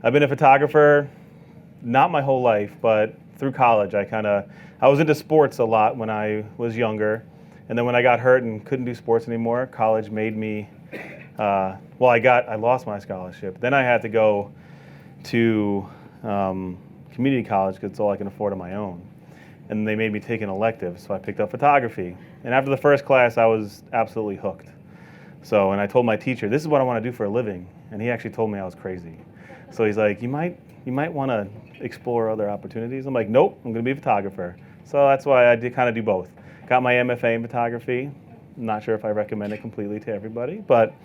I've been a photographer, not my whole life, but through college, I was into sports a lot when I was younger. And then when I got hurt and couldn't do sports anymore, college made me, I lost my scholarship. Then I had to go to community college because it's all I can afford on my own. And they made me take an elective, so I picked up photography. And after the first class, I was absolutely hooked. And I told my teacher, this is what I want to do for a living. And he actually told me I was crazy. So he's like, you might want to explore other opportunities. I'm like, nope, I'm going to be a photographer. So that's why I kind of do both. Got my MFA in photography. I'm not sure if I recommend it completely to everybody, but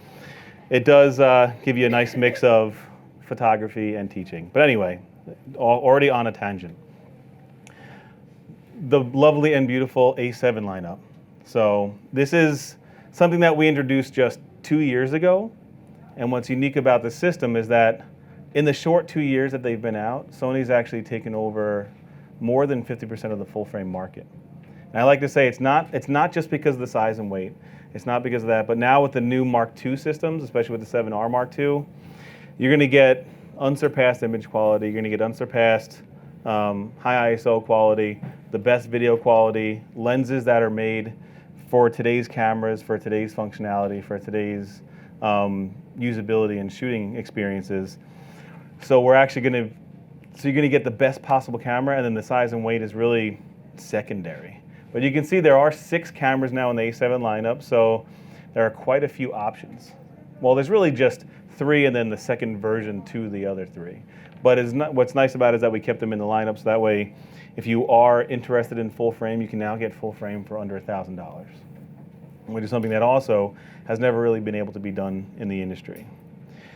it does give you a nice mix of photography and teaching. But anyway, already on a tangent. The lovely and beautiful A7 lineup. So this is something that we introduced just 2 years ago. And what's unique about the system is that in the short 2 years that they've been out, Sony's actually taken over more than 50% of the full frame market. And I like to say it's not just because of the size and weight. It's not because of that, but now with the new Mark II systems, especially with the 7R Mark II, you're going to get unsurpassed image quality. You're going to get unsurpassed high ISO quality, the best video quality, lenses that are made for today's cameras, for today's functionality, for today's usability and shooting experiences. So you're going to get the best possible camera, and then the size and weight is really secondary. But you can see there are 6 cameras now in the A7 lineup, so there are quite a few options. Well, there's really just 3 and then the second version to the other 3. But what's nice about it is that we kept them in the lineup, so that way if you are interested in full frame, you can now get full frame for under $1,000, which is something that also has never really been able to be done in the industry.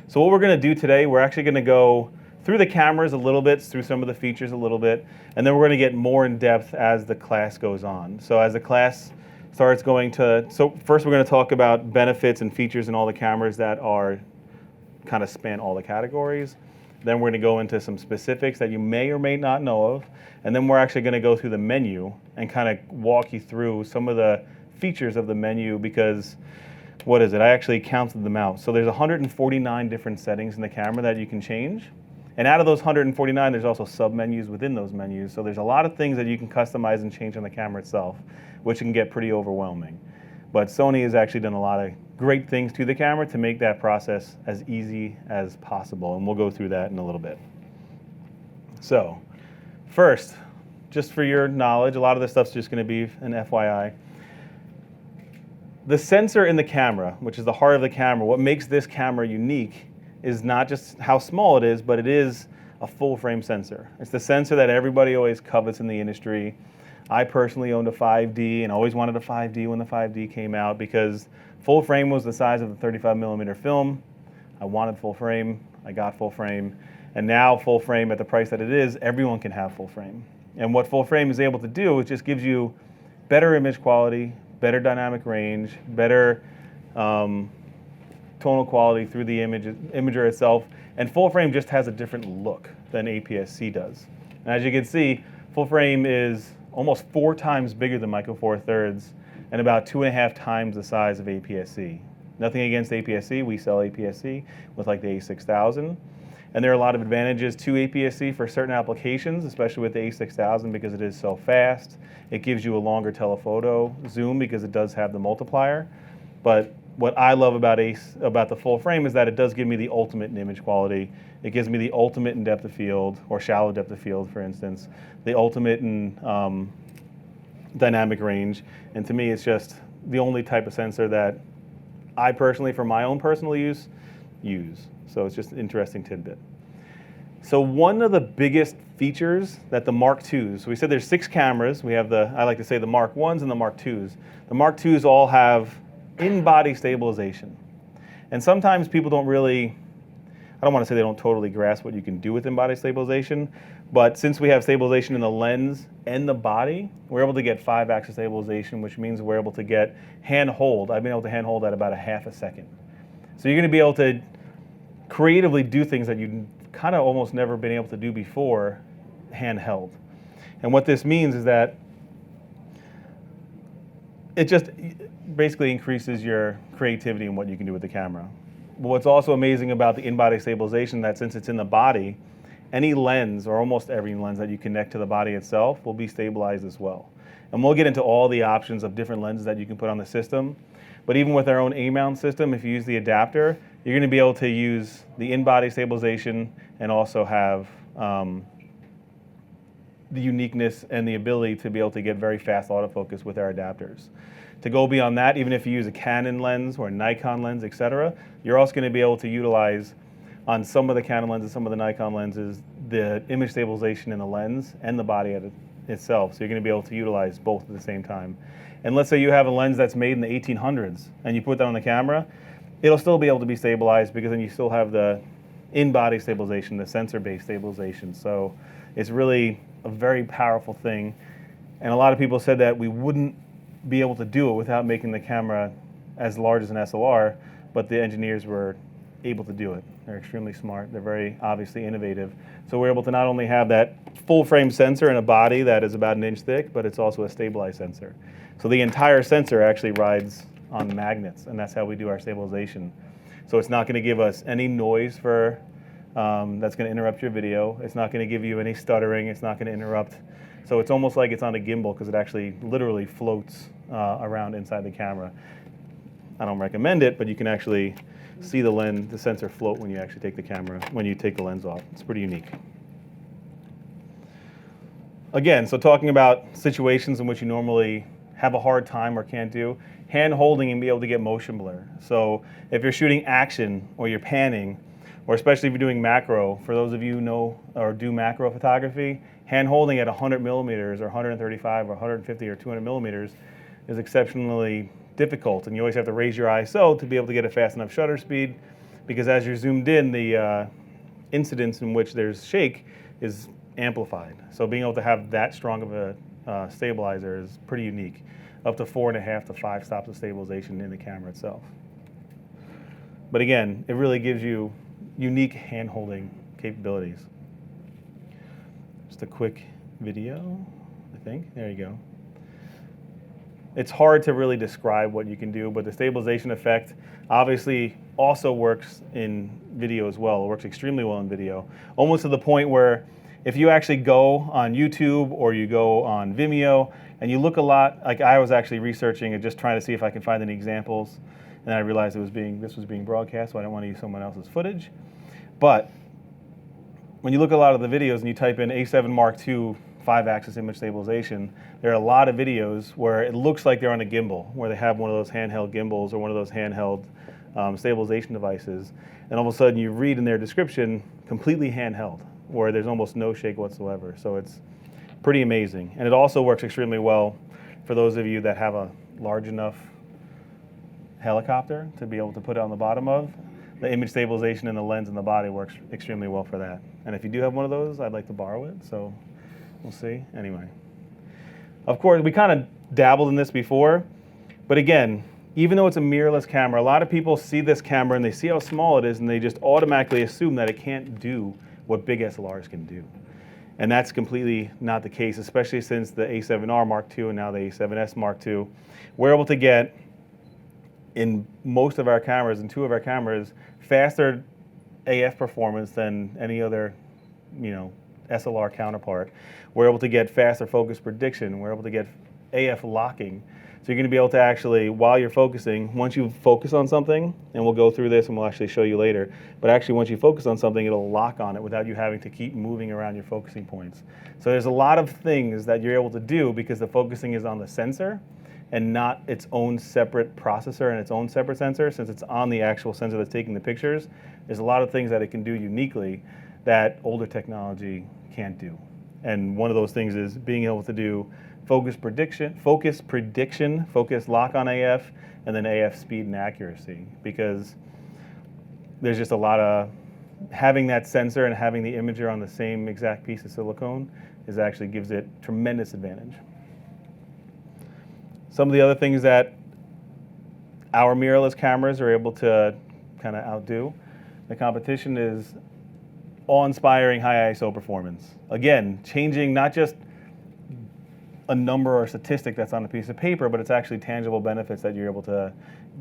So what we're going to do today, we're actually going to go through the cameras a little bit, through some of the features a little bit, and then we're going to get more in depth as the class goes on. So as the class starts so first we're going to talk about benefits and features in all the cameras that kind of span all the categories. Then we're going to go into some specifics that you may or may not know of, and then we're actually going to go through the menu and kind of walk you through some of the features of the menu because what is it? I actually counted them out. So there's 149 different settings in the camera that you can change. And out of those 149, there's also sub-menus within those menus. So there's a lot of things that you can customize and change on the camera itself, which can get pretty overwhelming. But Sony has actually done a lot of great things to the camera to make that process as easy as possible. And we'll go through that in a little bit. So first, just for your knowledge, a lot of this stuff's just going to be an FYI. The sensor in the camera, which is the heart of the camera, what makes this camera unique is not just how small it is, but it is a full frame sensor. It's the sensor that everybody always covets in the industry. I personally owned a 5D and always wanted a 5D when the 5D came out because full frame was the size of the 35mm film. I wanted full frame, I got full frame, and now full frame at the price that it is, everyone can have full frame. And what full frame is able to do, it just gives you better image quality, better dynamic range, better tonal quality through the imager itself, and full frame just has a different look than APS-C does. And as you can see, full frame is almost 4 times bigger than Micro Four Thirds and about 2.5 times the size of APS-C. Nothing against APS-C, we sell APS-C with like the A6000. And there are a lot of advantages to APS-C for certain applications, especially with the A6000 because it is so fast. It gives you a longer telephoto zoom because it does have the multiplier. But what I love about the full frame is that it does give me the ultimate in image quality. It gives me the ultimate in depth of field, or shallow depth of field, for instance, the ultimate in dynamic range. And to me, it's just the only type of sensor that I personally, for my own personal use. So it's just an interesting tidbit. So one of the biggest features that the Mark IIs, so we said there's 6 cameras. We have I like to say the Mark Is and the Mark IIs. The Mark IIs all have in-body stabilization. And sometimes people don't really, I don't want to say they don't totally grasp what you can do with in-body stabilization, but since we have stabilization in the lens and the body, we're able to get 5-axis stabilization, which means we're able to get hand hold. I've been able to hand hold at about a half a second. So you're going to be able to creatively do things that you kind of almost never been able to do before handheld. And what this means is that it just basically increases your creativity in what you can do with the camera. But what's also amazing about the in-body stabilization, that since it's in the body, any lens, or almost every lens that you connect to the body itself, will be stabilized as well. And we'll get into all the options of different lenses that you can put on the system. But even with our own E-mount system, if you use the adapter, you're going to be able to use the in-body stabilization and also have the uniqueness and the ability to be able to get very fast autofocus with our adapters. To go beyond that, even if you use a Canon lens or a Nikon lens, etc., you're also going to be able to utilize on some of the Canon lenses, some of the Nikon lenses, the image stabilization in the lens and the body itself. So you're going to be able to utilize both at the same time. And let's say you have a lens that's made in the 1800s and you put that on the camera, it'll still be able to be stabilized because then you still have the in-body stabilization, the sensor-based stabilization. So it's really a very powerful thing. And a lot of people said that we wouldn't be able to do it without making the camera as large as an SLR, but the engineers were able to do it. They're extremely smart. They're very obviously innovative. So we're able to not only have that full frame sensor in a body that is about an inch thick, but it's also a stabilized sensor. So the entire sensor actually rides on magnets, and that's how we do our stabilization. So it's not going to give us any noise for that's going to interrupt your video. It's not going to give you any stuttering. It's not going to interrupt. So it's almost like it's on a gimbal because it actually literally floats around inside the camera. I don't recommend it, but you can actually see the lens, the sensor float when you actually take the camera, when you take the lens off. It's pretty unique. Again, so talking about situations in which you normally have a hard time or can't do, hand holding and be able to get motion blur. So if you're shooting action or you're panning, or especially if you're doing macro, for those of you who know or do macro photography, hand holding at 100 millimeters or 135 or 150 or 200 millimeters is exceptionally difficult, and you always have to raise your ISO to be able to get a fast enough shutter speed, because as you're zoomed in, the incidence in which there's shake is amplified. So being able to have that strong of a stabilizer is pretty unique, up to 4.5 to 5 stops of stabilization in the camera itself. But again, it really gives you unique hand-holding capabilities. Just a quick video, I think. There you go. It's hard to really describe what you can do, but the stabilization effect obviously also works in video as well. It works extremely well in video, almost to the point where if you actually go on YouTube or you go on Vimeo and you look a lot, like I was actually researching and just trying to see if I could find any examples, and I realized this was being broadcast, so I didn't want to use someone else's footage. But when you look at a lot of the videos and you type in A7 Mark II 5-axis image stabilization, there are a lot of videos where it looks like they're on a gimbal, where they have one of those handheld gimbals or one of those handheld stabilization devices, and all of a sudden you read in their description, completely handheld, where there's almost no shake whatsoever. So it's pretty amazing. And it also works extremely well for those of you that have a large enough helicopter to be able to put it on the bottom of. The image stabilization in the lens and the body works extremely well for that. And if you do have one of those, I'd like to borrow it, so we'll see. Anyway, of course, we kind of dabbled in this before, but again, even though it's a mirrorless camera, a lot of people see this camera and they see how small it is and they just automatically assume that it can't do what big SLRs can do. And that's completely not the case, especially since the A7R Mark II and now the A7S Mark II. We're able to get, in most of our cameras, in 2 of our cameras, faster AF performance than any other, SLR counterpart. We're able to get faster focus prediction. We're able to get AF locking. So you're going to be able to actually, while you're focusing, once you focus on something, and we'll go through this and we'll actually show you later, but actually once you focus on something, it'll lock on it without you having to keep moving around your focusing points. So there's a lot of things that you're able to do because the focusing is on the sensor and not its own separate processor and its own separate sensor. Since it's on the actual sensor that's taking the pictures, there's a lot of things that it can do uniquely that older technology can't do. And one of those things is being able to do focus prediction, focus lock on AF, and then AF speed and accuracy, because there's just a lot of, having that sensor and having the imager on the same exact piece of silicone actually gives it tremendous advantage. Some of the other things that our mirrorless cameras are able to kind of outdo the competition is awe-inspiring high ISO performance. Again, changing not just a number or statistic that's on a piece of paper, but it's actually tangible benefits that you're able to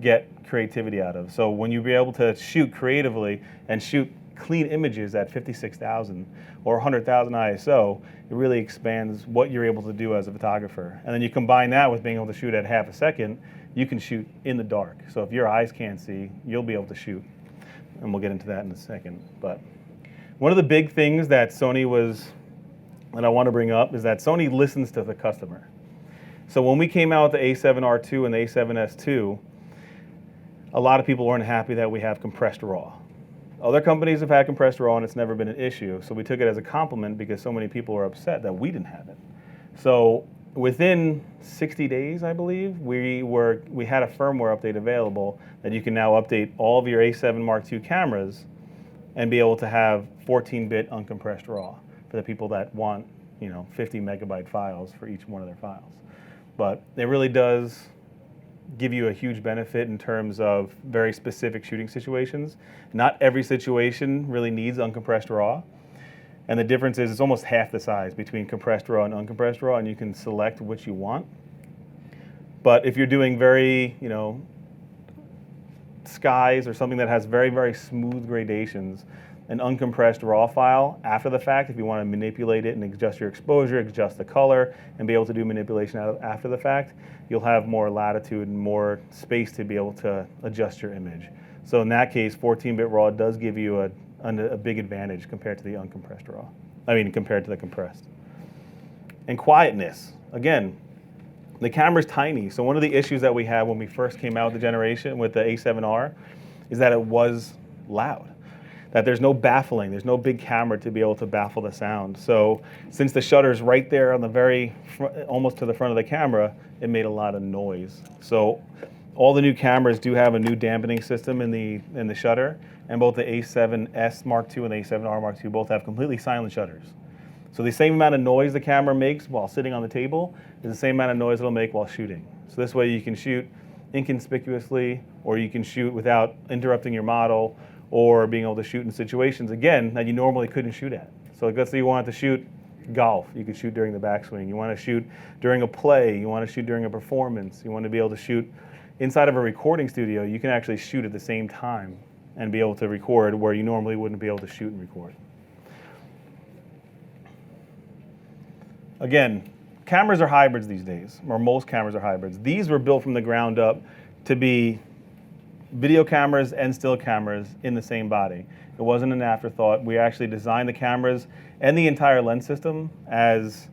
get creativity out of. So when you be able to shoot creatively and shoot clean images at 56,000 or 100,000 ISO, it really expands what you're able to do as a photographer. And then you combine that with being able to shoot at half a second, you can shoot in the dark. So if your eyes can't see, you'll be able to shoot. And we'll get into that in a second. But one of the big things that I want to bring up is that Sony listens to the customer. So when we came out with the A7R2 and the A7S2, a lot of people weren't happy that we have compressed RAW. Other companies have had compressed RAW and it's never been an issue. So we took it as a compliment because so many people were upset that we didn't have it. So within 60 days, I believe, we had a firmware update available that you can now update all of your A7 Mark II cameras and be able to have 14-bit uncompressed RAW for the people that want, 50 megabyte files for each one of their files. But it really does give you a huge benefit in terms of very specific shooting situations. Not every situation really needs uncompressed RAW. And the difference is it's almost half the size between compressed RAW and uncompressed RAW, and you can select which you want. But if you're doing very, skies or something that has very, very smooth gradations, an uncompressed RAW file after the fact, if you want to manipulate it and adjust your exposure, adjust the color, and be able to do manipulation after the fact, you'll have more latitude and more space to be able to adjust your image. So in that case, 14-bit RAW does give you a big advantage compared to the uncompressed RAW. Compared to the compressed. And quietness. Again, the camera's tiny. So one of the issues that we had when we first came out with the generation with the A7R is that it was loud. That there's no baffling, there's no big camera to be able to baffle the sound. So since the shutter's right there on the very front, almost to the front of the camera, it made a lot of noise. So all the new cameras do have a new dampening system in the shutter, and both the A7S Mark II and the A7R Mark II both have completely silent shutters. So the same amount of noise the camera makes while sitting on the table is the same amount of noise it'll make while shooting. So this way you can shoot inconspicuously, or you can shoot without interrupting your model, or being able to shoot in situations, again, that you normally couldn't shoot at. So let's say you wanted to shoot golf, you could shoot during the backswing. You want to shoot during a play, you want to shoot during a performance, you want to be able to shoot inside of a recording studio, you can actually shoot at the same time and be able to record where you normally wouldn't be able to shoot and record. Again, cameras are hybrids these days, or most cameras are hybrids. These were built from the ground up to be video cameras and still cameras in the same body. It wasn't an afterthought. We actually designed the cameras and the entire lens system as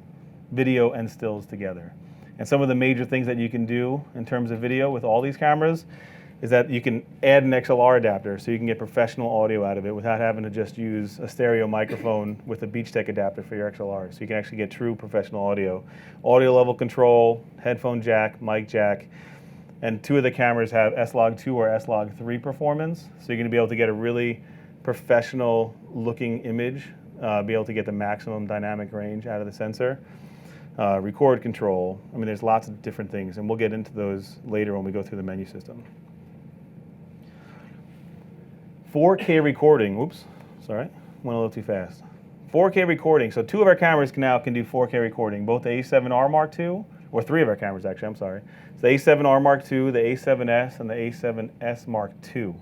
video and stills together. And some of the major things that you can do in terms of video with all these cameras is that you can add an XLR adapter so you can get professional audio out of it without having to just use a stereo microphone with a Beach Tech adapter for your XLR. So you can actually get true professional audio. Audio level control, headphone jack, mic jack, and two of the cameras have S-Log2 or S-Log3 performance. So you're going to be able to get a really professional looking image, be able to get the maximum dynamic range out of the sensor. Record control. There's lots of different things, and we'll get into those later when we go through the menu system. 4K recording. Oops, sorry, went a little too fast. 4K recording. So two of our cameras now can do 4K recording, both the A7R Mark II, or three of our cameras actually, I'm sorry. It's the A7R Mark II, the A7S, and the A7S Mark II.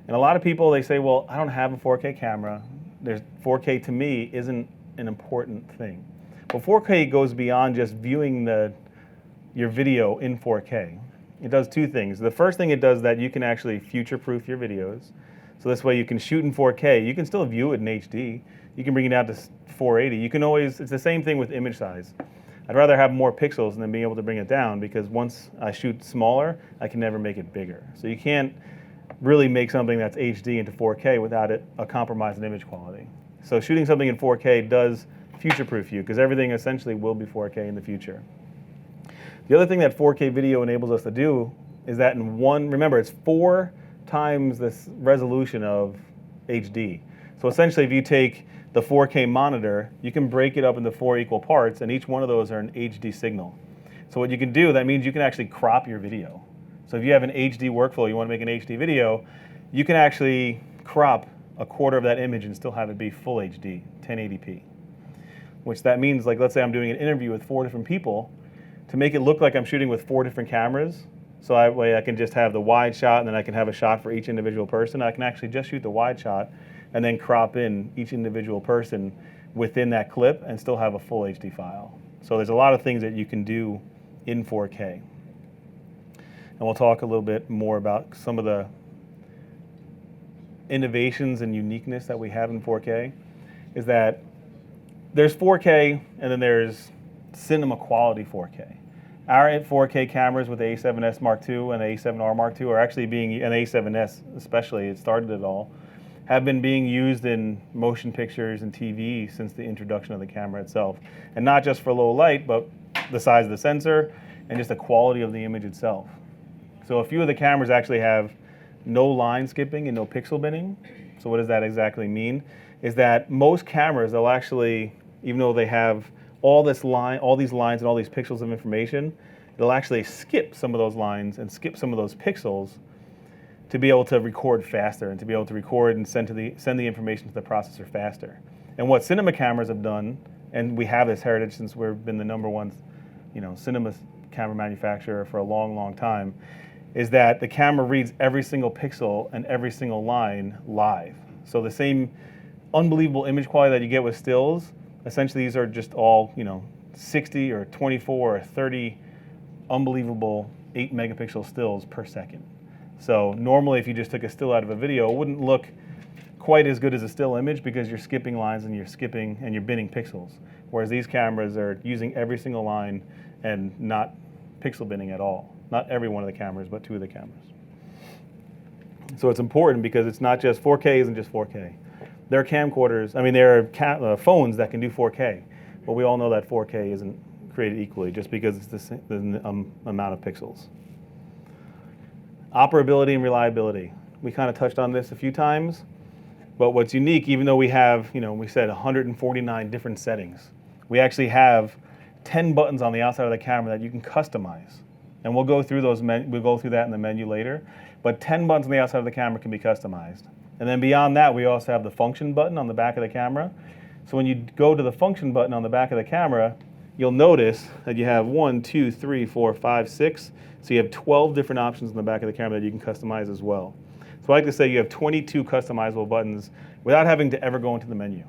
And a lot of people, they say, well, I don't have a 4K camera. 4K to me isn't an important thing. But 4K goes beyond just viewing your video in 4K. It does two things. The first thing it does is that you can actually future-proof your videos. So this way you can shoot in 4K. You can still view it in HD. You can bring it down to 480. You can always, it's the same thing with image size. I'd rather have more pixels than being able to bring it down, because once I shoot smaller, I can never make it bigger. So you can't really make something that's HD into 4K without a compromise in image quality. So shooting something in 4K does future-proof you, because everything essentially will be 4K in the future. The other thing that 4K video enables us to do is that remember, it's 4 times this resolution of HD. So essentially, if you take the 4K monitor, you can break it up into 4 equal parts, and each one of those are an HD signal. So what you can do, that means you can actually crop your video. So if you have an HD workflow, you want to make an HD video, you can actually crop a quarter of that image and still have it be full HD, 1080p. which that means, like, let's say I'm doing an interview with 4 different people, to make it look like I'm shooting with 4 different cameras, so that way I can just have the wide shot and then I can have a shot for each individual person. I can actually just shoot the wide shot and then crop in each individual person within that clip and still have a full HD file. So there's a lot of things that you can do in 4K. And we'll talk a little bit more about some of the innovations and uniqueness that we have in 4K. Is that there's 4K and then there's cinema quality 4K. Our 4K cameras with the A7S Mark II and the A7R Mark II are actually being, and the A7S especially, it started it all, have been being used in motion pictures and TV since the introduction of the camera itself. And not just for low light, but the size of the sensor and just the quality of the image itself. So a few of the cameras actually have no line skipping and no pixel binning. So what does that exactly mean? Is that most cameras, they'll actually, even though they have all these lines and all these pixels of information, it'll actually skip some of those lines and skip some of those pixels to be able to record faster and to be able to record and send the information to the processor faster. And what cinema cameras have done, and we have this heritage since we've been the #1, cinema camera manufacturer for a long, long time, is that the camera reads every single pixel and every single line live. So the same unbelievable image quality that you get with stills, essentially these are just all 60 or 24 or 30 unbelievable 8 megapixel stills per second. So normally if you just took a still out of a video, it wouldn't look quite as good as a still image because you're skipping lines and you're binning pixels. Whereas these cameras are using every single line and not pixel binning at all. Not every one of the cameras, but 2 of the cameras. So it's important because it's not just 4K isn't just 4K. There are camcorders, there are phones that can do 4K, but we all know that 4K isn't created equally just because it's the amount of pixels. Operability and reliability. We kind of touched on this a few times, but what's unique, even though we have, we said 149 different settings, we actually have 10 buttons on the outside of the camera that you can customize. And we'll go through that in the menu later, but 10 buttons on the outside of the camera can be customized. And then beyond that, we also have the function button on the back of the camera. So when you go to the function button on the back of the camera, you'll notice that you have 1, 2, 3, 4, 5, 6. So you have 12 different options on the back of the camera that you can customize as well. So I like to say you have 22 customizable buttons without having to ever go into the menu.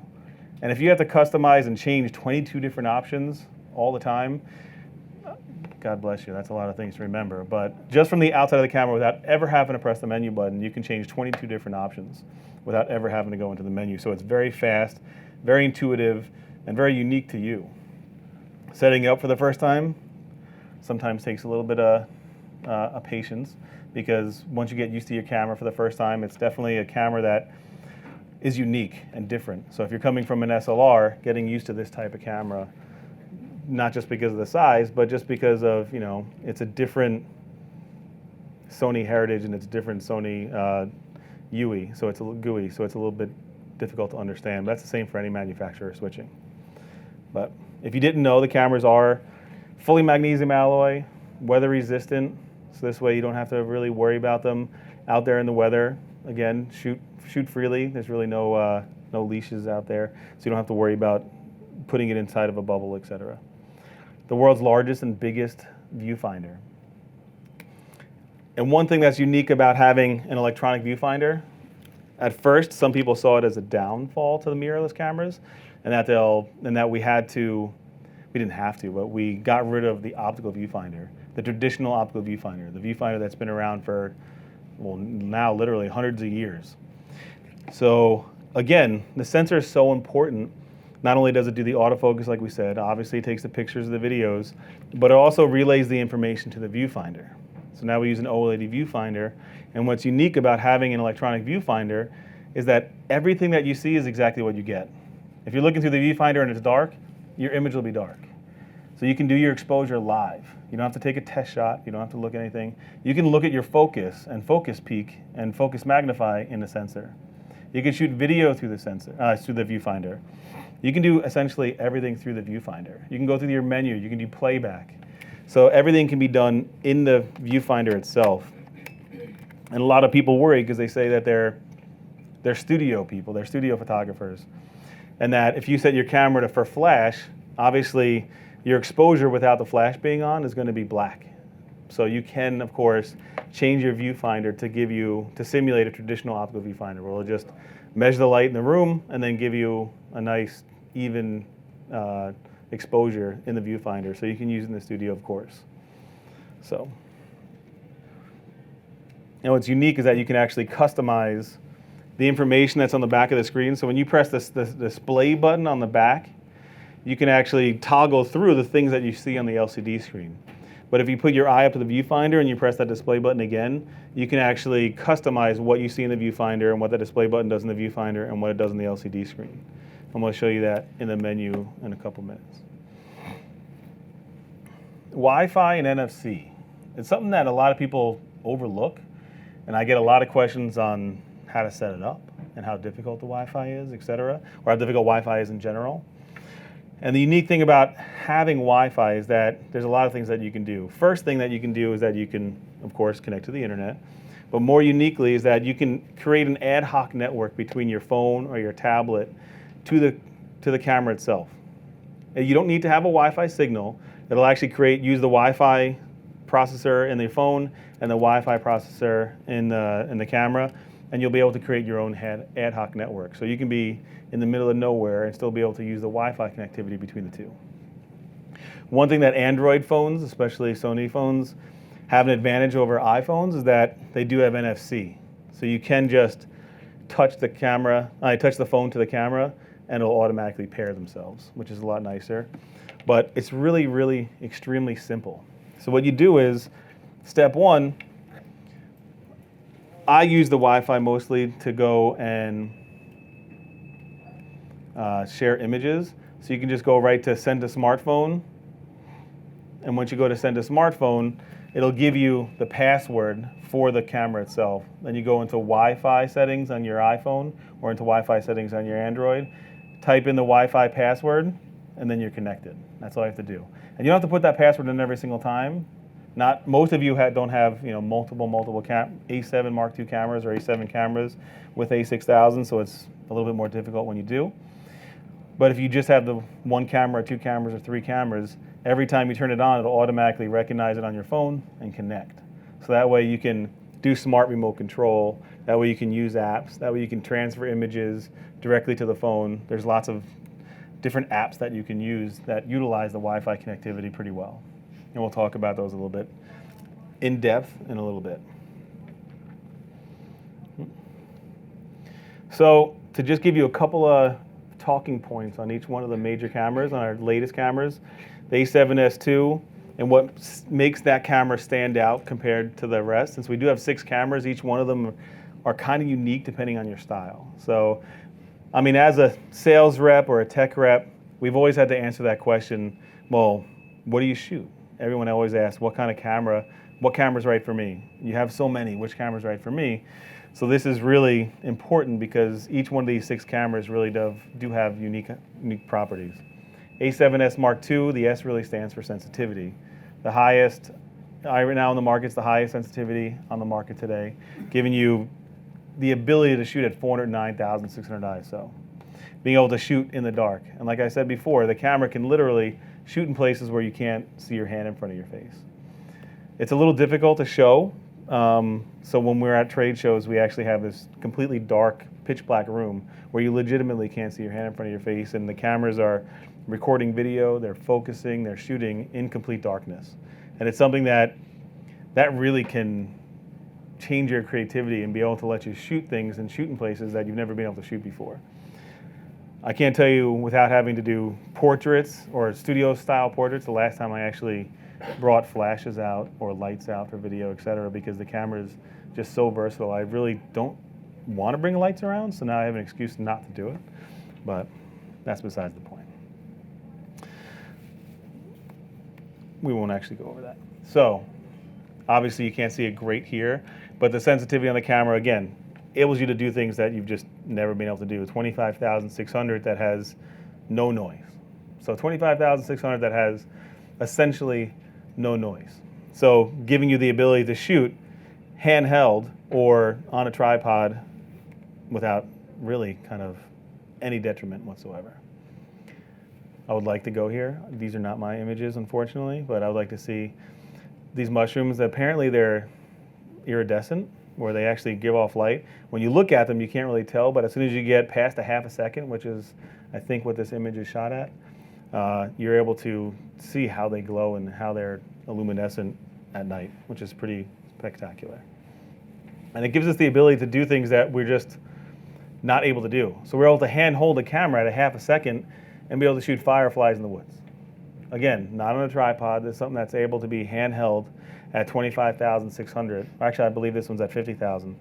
And if you have to customize and change 22 different options all the time, God bless you, that's a lot of things to remember. But just from the outside of the camera, without ever having to press the menu button, you can change 22 different options without ever having to go into the menu. So it's very fast, very intuitive, and very unique to you. Setting it up for the first time sometimes takes a little bit of patience, because once you get used to your camera for the first time, it's definitely a camera that is unique and different. So if you're coming from an SLR, getting used to this type of camera, not just because of the size, but just because of, it's a different Sony heritage and it's a different Sony UE, so it's a little GUI, so it's a little bit difficult to understand. But that's the same for any manufacturer switching. But if you didn't know, the cameras are fully magnesium alloy, weather resistant, so this way you don't have to really worry about them out there in the weather. Again, shoot freely. There's really no leashes out there, so you don't have to worry about putting it inside of a bubble, etc. The world's largest and biggest viewfinder. And one thing that's unique about having an electronic viewfinder, at first some people saw it as a downfall to the mirrorless cameras, and that we didn't have to, but we got rid of the optical viewfinder, the traditional optical viewfinder, the viewfinder that's been around for, well, now literally hundreds of years. So again, the sensor is so important. Not only does it do the autofocus, like we said, obviously it takes the pictures of the videos, but it also relays the information to the viewfinder. So now we use an OLED viewfinder, and what's unique about having an electronic viewfinder is that everything that you see is exactly what you get. If you're looking through the viewfinder and it's dark, your image will be dark. So you can do your exposure live. You don't have to take a test shot, you don't have to look at anything. You can look at your focus and focus peak and focus magnify in the sensor. You can shoot video through the through the viewfinder. You can do essentially everything through the viewfinder. You can go through your menu, you can do playback. So everything can be done in the viewfinder itself. And a lot of people worry because they say that they're studio people, they're studio photographers. and that if you set your camera for flash, obviously your exposure without the flash being on is going to be black. So you can, of course, change your viewfinder to simulate a traditional optical viewfinder, where it'll just measure the light in the room and then give you a nice, even exposure in the viewfinder, so you can use it in the studio, of course. So, and what's unique is that you can actually customize the information that's on the back of the screen. So when you press this display button on the back, you can actually toggle through the things that you see on the LCD screen. But if you put your eye up to the viewfinder and you press that display button again, you can actually customize what you see in the viewfinder and what the display button does in the viewfinder and what it does in the LCD screen. I'm going to show you that in the menu in a couple minutes. Wi-Fi and NFC. It's something that a lot of people overlook, and I get a lot of questions on how to set it up and how difficult the Wi-Fi is, et cetera, or how difficult Wi-Fi is in general. And the unique thing about having Wi-Fi is that there's a lot of things that you can do. First thing that you can do is that you can, of course, connect to the internet. But more uniquely is that you can create an ad hoc network between your phone or your tablet to the camera itself. And you don't need to have a Wi-Fi signal. It'll actually use the Wi-Fi processor in the phone and the Wi-Fi processor in the camera, and you'll be able to create your own ad hoc network. So you can be in the middle of nowhere and still be able to use the Wi-Fi connectivity between the two. One thing that Android phones, especially Sony phones, have an advantage over iPhones is that they do have NFC. So you can just touch the phone to the camera, and it'll automatically pair themselves, which is a lot nicer. But it's really, really extremely simple. So what you do is, step one, I use the Wi-Fi mostly to go and share images. So you can just go right to send to smartphone. And once you go to send to smartphone, it'll give you the password for the camera itself. Then you go into Wi-Fi settings on your iPhone or into Wi-Fi settings on your Android, type in the Wi-Fi password, and then you're connected. That's all you have to do. And you don't have to put that password in every single time. Most of you don't have multiple A7 Mark II cameras or A7 cameras with A6000, so it's a little bit more difficult when you do. But if you just have the one camera, or two cameras, or three cameras, every time you turn it on, it'll automatically recognize it on your phone and connect. So that way you can do smart remote control. That way you can use apps. That way you can transfer images directly to the phone. There's lots of different apps that you can use that utilize the Wi-Fi connectivity pretty well. And we'll talk about those a little bit in depth in a little bit. So to just give you a couple of talking points on each one of the major cameras, on our latest cameras, the A7S II, and what makes that camera stand out compared to the rest. Since we do have 6 cameras, each one of them are kind of unique depending on your style. So, I mean, as a sales rep or a tech rep, we've always had to answer that question, well, what do you shoot? Everyone always asks, what camera's right for me? You have so many, which camera's right for me? So this is really important because each one of these 6 cameras really do have unique properties. A7S Mark II, the S really stands for sensitivity. The highest, right now on the market, is the highest sensitivity on the market today, giving you the ability to shoot at 409,600 ISO. Being able to shoot in the dark. And like I said before, the camera can literally shoot in places where you can't see your hand in front of your face. It's a little difficult to show. So when we're at trade shows, we actually have this completely dark, pitch black room where you legitimately can't see your hand in front of your face, and the cameras are recording video, they're focusing, they're shooting in complete darkness. And it's something that really can change your creativity and be able to let you shoot things and shoot in places that you've never been able to shoot before. I can't tell you without having to do portraits or studio style portraits, the last time I actually brought flashes out or lights out for video, et cetera, because the camera is just so versatile. I really don't want to bring lights around, so now I have an excuse not to do it, but that's besides the point. We won't actually go over that. So, obviously you can't see it great here, but the sensitivity on the camera, again, enables you to do things that you've just never been able to do. 25,600 that has no noise. So 25,600 that has essentially no noise. So giving you the ability to shoot handheld or on a tripod without really kind of any detriment whatsoever. I would like to go here. These are not my images, unfortunately, but I would like to see these mushrooms. Apparently they're iridescent, where they actually give off light. When you look at them, you can't really tell, but as soon as you get past a half a second, which is, I think, what this image is shot at, you're able to see how they glow and how they're luminescent at night, which is pretty spectacular. And it gives us the ability to do things that we're just not able to do. So we're able to hand hold a camera at a half a second and be able to shoot fireflies in the woods. Again, not on a tripod. This is something that's able to be handheld at 25,600. Actually, I believe this one's at 50,000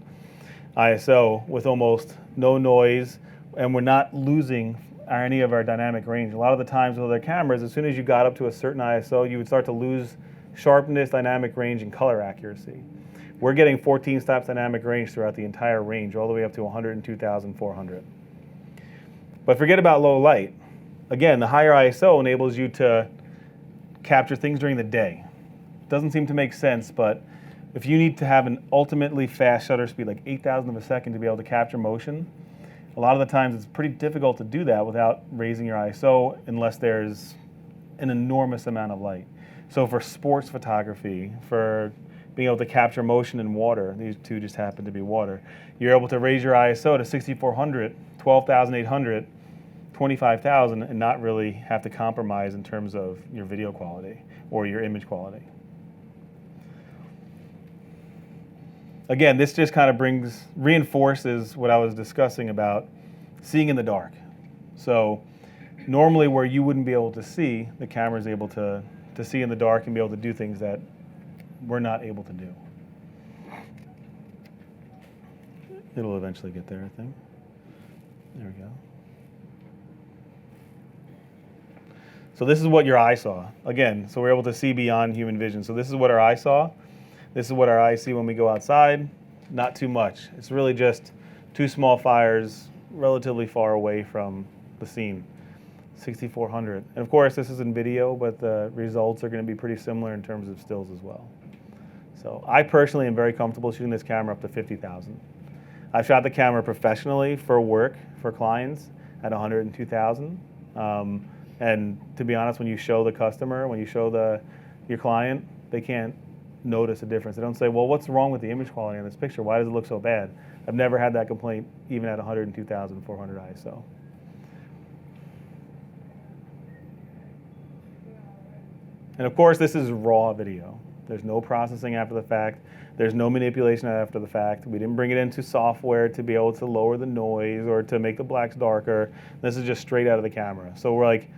ISO with almost no noise, and we're not losing any of our dynamic range. A lot of the times with other cameras, as soon as you got up to a certain ISO, you would start to lose sharpness, dynamic range, and color accuracy. We're getting 14 stops dynamic range throughout the entire range, all the way up to 102,400. But forget about low light. Again, the higher ISO enables you to capture things during the day. Doesn't seem to make sense, but if you need to have an ultimately fast shutter speed, like 8,000 of a second to be able to capture motion, a lot of the times it's pretty difficult to do that without raising your ISO unless there's an enormous amount of light. So for sports photography, for being able to capture motion in water, these two just happen to be water, you're able to raise your ISO to 6,400, 12,800, 25,000 and not really have to compromise in terms of your video quality or your image quality. Again, this just kind of reinforces what I was discussing about seeing in the dark. So normally where you wouldn't be able to see, the camera is able to see in the dark and be able to do things that we're not able to do. It'll eventually get there, I think. There we go. So this is what your eye saw. Again, so we're able to see beyond human vision. So this is what our eye saw. This is what our eyes see when we go outside. Not too much. It's really just two small fires relatively far away from the scene. 6,400. And of course, this is in video, but the results are going to be pretty similar in terms of stills as well. So I personally am very comfortable shooting this camera up to 50,000. I've shot the camera professionally for work, for clients, at 102,000. And to be honest, when you show the customer, when you show your client, they can't notice a difference. They don't say, well, what's wrong with the image quality on this picture? Why does it look so bad? I've never had that complaint, even at 102,400 ISO. And of course, this is raw video. There's no processing after the fact. There's no manipulation after the fact. We didn't bring it into software to be able to lower the noise or to make the blacks darker. This is just straight out of the camera. So we're like,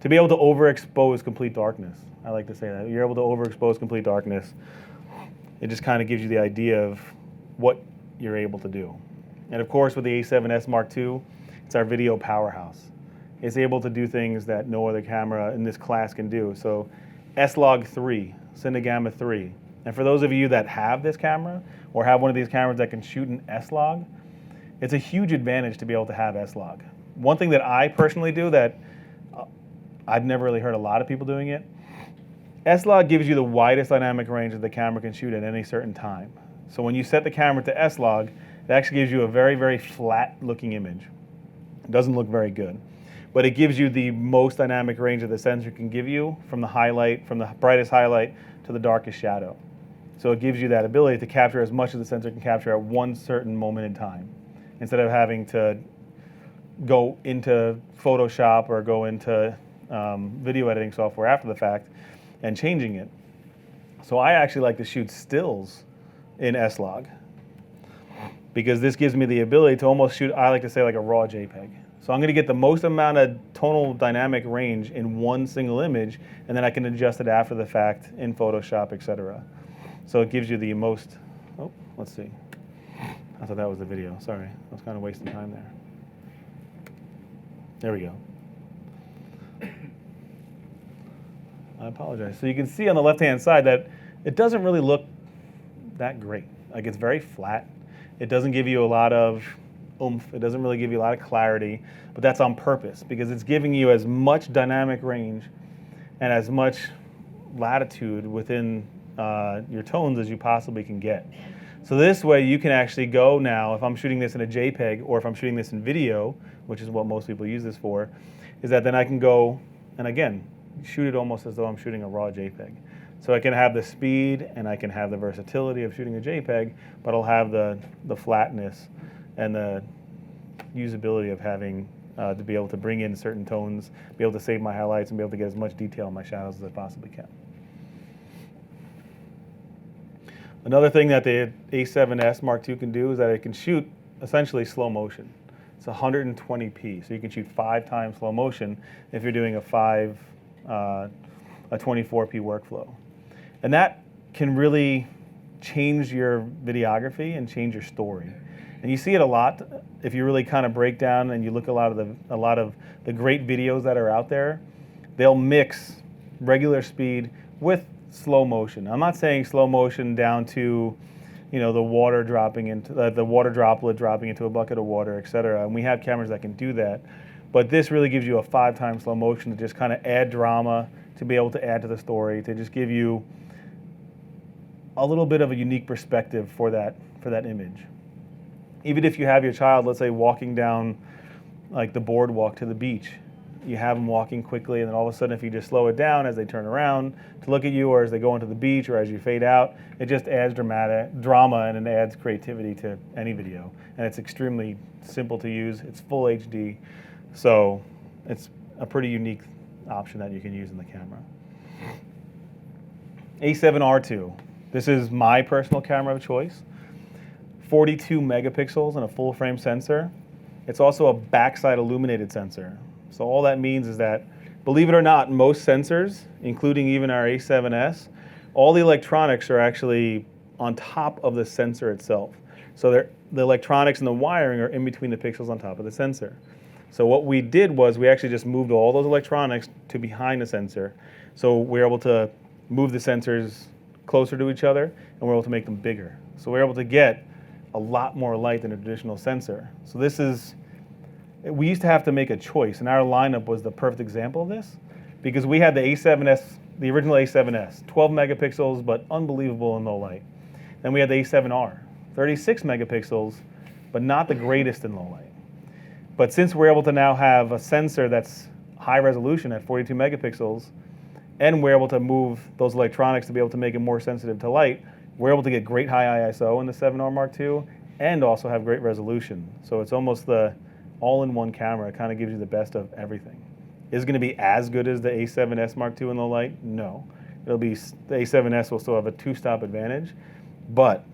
to be able to overexpose complete darkness. I like to say that. You're able to overexpose complete darkness. It just kind of gives you the idea of what you're able to do. And of course, with the A7S Mark II, it's our video powerhouse. It's able to do things that no other camera in this class can do. So S-Log 3, Cinegamma 3. And for those of you that have this camera or have one of these cameras that can shoot in S-Log, it's a huge advantage to be able to have S-Log. One thing that I personally do that I've never really heard a lot of people doing it, S-Log gives you the widest dynamic range that the camera can shoot at any certain time. So when you set the camera to S-Log, it actually gives you a very, very flat looking image. It doesn't look very good, but it gives you the most dynamic range that the sensor can give you from the brightest highlight to the darkest shadow. So it gives you that ability to capture as much as the sensor can capture at one certain moment in time, instead of having to go into Photoshop or go into video editing software after the fact and changing it. So I actually like to shoot stills in S-Log because this gives me the ability to almost shoot, I like to say, like a raw JPEG. So I'm going to get the most amount of tonal dynamic range in one single image, and then I can adjust it after the fact in Photoshop, etc. So it gives you the most, oh, let's see. I thought that was the video, sorry. I was kind of wasting time there. There we go. I apologize. So you can see on the left-hand side that it doesn't really look that great. Like, it's very flat. It doesn't give you a lot of oomph. It doesn't really give you a lot of clarity, but that's on purpose because it's giving you as much dynamic range and as much latitude within your tones as you possibly can get. So this way you can actually go now, if I'm shooting this in a JPEG or if I'm shooting this in video, which is what most people use this for, is that then I can go and again, shoot it almost as though I'm shooting a raw JPEG. So I can have the speed and I can have the versatility of shooting a JPEG, but I'll have the flatness and the usability of having to be able to bring in certain tones, be able to save my highlights, and be able to get as much detail in my shadows as I possibly can. Another thing that the A7S Mark II can do is that it can shoot essentially slow motion. It's 120p, so you can shoot 5 times slow motion if you're doing a 24p workflow. And that can really change your videography and change your story. And you see it a lot if you really kind of break down and you look at a lot of the great videos that are out there. They'll mix regular speed with slow motion. I'm not saying slow motion down to, the water dropping into the water droplet dropping into a bucket of water, etc. And we have cameras that can do that, but this really gives you a 5 times slow motion to just kind of add drama, to be able to add to the story, to just give you a little bit of a unique perspective for that image. Even if you have your child, let's say, walking down like the boardwalk to the beach, you have them walking quickly, and then all of a sudden if you just slow it down as they turn around to look at you, or as they go into the beach, or as you fade out, it just adds drama and it adds creativity to any video. And it's extremely simple to use. It's full HD, so it's a pretty unique option that you can use in the camera. A7R2. This is my personal camera of choice. 42 megapixels and a full frame sensor. It's also a backside illuminated sensor. So all that means is that, believe it or not, most sensors, including even our A7S, all the electronics are actually on top of the sensor itself. So the electronics and the wiring are in between the pixels on top of the sensor. So what we did was we actually just moved all those electronics to behind the sensor. So we're able to move the sensors closer to each other, and we're able to make them bigger. So we're able to get a lot more light than a traditional sensor. So we used to have to make a choice, and our lineup was the perfect example of this, because we had the A7S, the original A7S, 12 megapixels, but unbelievable in low light. Then we had the A7R, 36 megapixels, but not the greatest in low light. But since we're able to now have a sensor that's high resolution at 42 megapixels, and we're able to move those electronics to be able to make it more sensitive to light, we're able to get great high ISO in the 7R Mark II, and also have great resolution. So it's almost the all-in-one camera. It kind of gives you the best of everything. Is it going to be as good as the A7S Mark II in low light? No. The A7S will still have a 2-stop advantage, but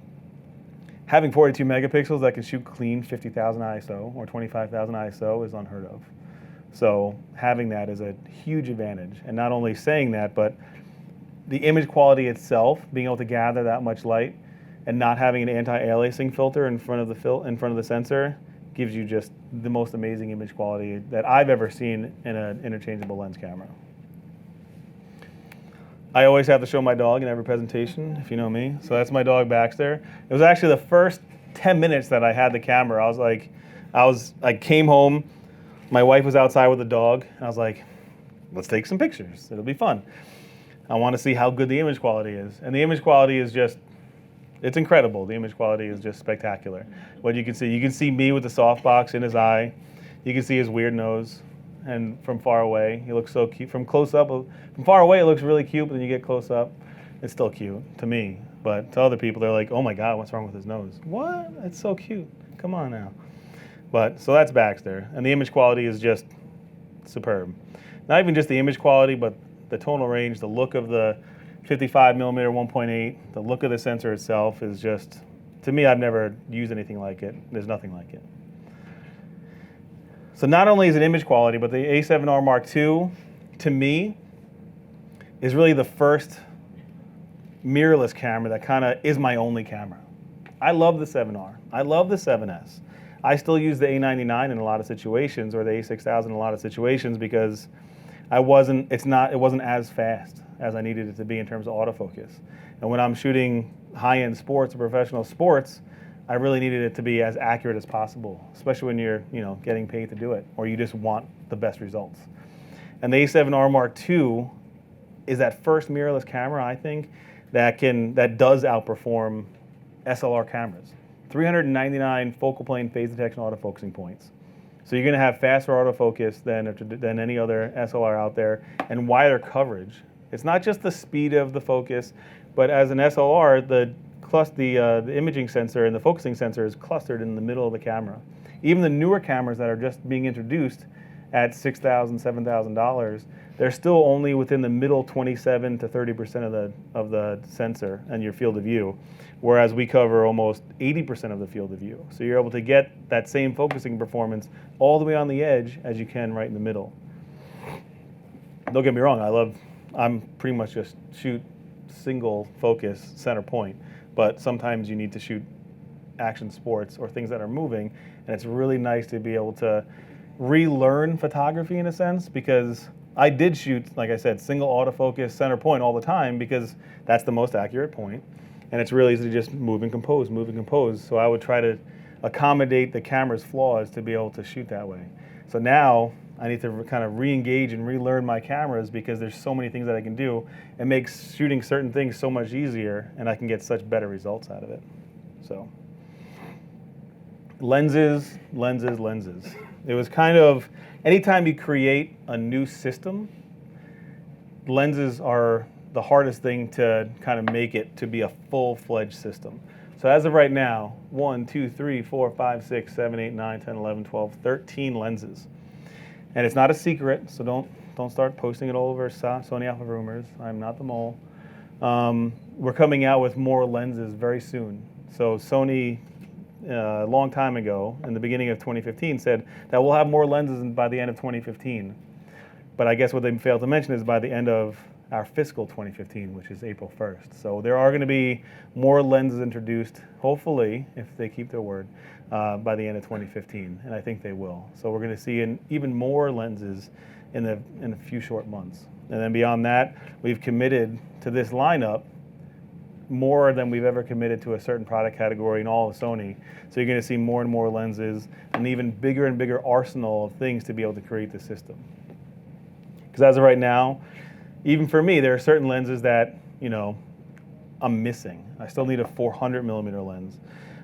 having 42 megapixels that can shoot clean 50,000 ISO or 25,000 ISO is unheard of. So having that is a huge advantage. And not only saying that, but the image quality itself, being able to gather that much light and not having an anti-aliasing filter in front of the sensor, gives you just the most amazing image quality that I've ever seen in an interchangeable lens camera. I always have to show my dog in every presentation, if you know me. So that's my dog Baxter. It was actually the first 10 minutes that I had the camera. I came home, my wife was outside with the dog, and I was like, let's take some pictures. It'll be fun. I want to see how good the image quality is. And the image quality is just, it's incredible. The image quality is just spectacular. What you can see me with the softbox in his eye. You can see his weird nose. And from far away, he looks so cute. From close up, from far away, it looks really cute, but then you get close up, it's still cute to me. But to other people, they're like, oh my God, what's wrong with his nose? What? It's so cute. Come on now. But, so that's Baxter. And the image quality is just superb. Not even just the image quality, but the tonal range, the look of the 55 millimeter 1.8, the look of the sensor itself is just, to me, I've never used anything like it. There's nothing like it. So not only is it image quality, but the A7R Mark II, to me, is really the first mirrorless camera that kind of is my only camera. I love the 7R. I love the 7S. I still use the A99 in a lot of situations, or the A6000 in a lot of situations, because it wasn't as fast as I needed it to be in terms of autofocus. And when I'm shooting high-end sports or professional sports, I really needed it to be as accurate as possible, especially when you're getting paid to do it, or you just want the best results. And the A7R Mark II is that first mirrorless camera, I think, that does outperform SLR cameras. 399 focal plane phase detection autofocusing points. So you're going to have faster autofocus than any other SLR out there, and wider coverage. It's not just the speed of the focus, but as an SLR, the imaging sensor and the focusing sensor is clustered in the middle of the camera. Even the newer cameras that are just being introduced at $6,000, $7,000, they're still only within the middle 27 to 30% of the sensor and your field of view, whereas we cover almost 80% of the field of view. So you're able to get that same focusing performance all the way on the edge as you can right in the middle. Don't get me wrong, I'm pretty much just shoot single focus center point, but sometimes you need to shoot action sports or things that are moving, and it's really nice to be able to relearn photography in a sense, because I did shoot, like I said, single autofocus center point all the time because that's the most accurate point, and it's really easy to just move and compose, move and compose. So I would try to accommodate the camera's flaws to be able to shoot that way. So now I need to kind of re-engage and relearn my cameras because there's so many things that I can do. It makes shooting certain things so much easier, and I can get such better results out of it. So lenses, lenses, lenses. It was kind of, anytime you create a new system, lenses are the hardest thing to kind of make it to be a full-fledged system. So as of right now, 1, 2, 3, 4, 5, 6, 7, 8, 9, 10, 11, 12, 13 lenses. And it's not a secret, so don't start posting it all over Sony Alpha Rumors. I'm not the mole. We're coming out with more lenses very soon. So Sony, a long time ago, in the beginning of 2015, said that we'll have more lenses by the end of 2015. But I guess what they failed to mention is by the end of our fiscal 2015, which is April 1st. So there are going to be more lenses introduced, hopefully, if they keep their word, by the end of 2015, and I think they will. So we're going to see even more lenses in a few short months. And then beyond that, we've committed to this lineup more than we've ever committed to a certain product category in all of Sony. So you're going to see more and more lenses, and even and bigger arsenal of things to be able to create the system. Because as of right now, even for me, there are certain lenses that, I'm missing. I still need a 400 millimeter lens.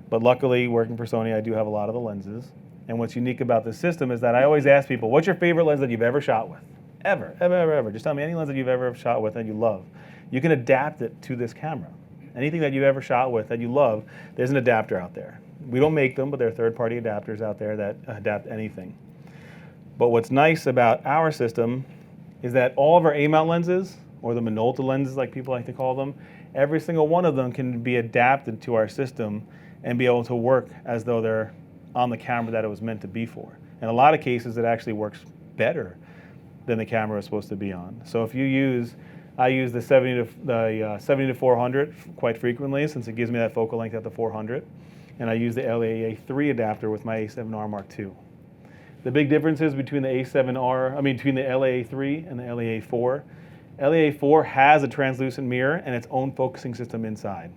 But luckily, working for Sony, I do have a lot of the lenses. And what's unique about this system is that I always ask people, what's your favorite lens that you've ever shot with? Ever, ever, ever, ever. Just tell me any lens that you've ever shot with that you love. You can adapt it to this camera. Anything that you've ever shot with that you love, there's an adapter out there. We don't make them, but there are third-party adapters out there that adapt anything. But what's nice about our system is that all of our A-mount lenses, or the Minolta lenses like people like to call them, every single one of them can be adapted to our system and be able to work as though they're on the camera that it was meant to be for. In a lot of cases, it actually works better than the camera is supposed to be on. So if I use the 70 to 400 quite frequently, since it gives me that focal length at the 400, and I use the LAA3 adapter with my A7R Mark II. The big differences between the between the LAA3 and the LAA4. LAA4 has a translucent mirror and its own focusing system inside.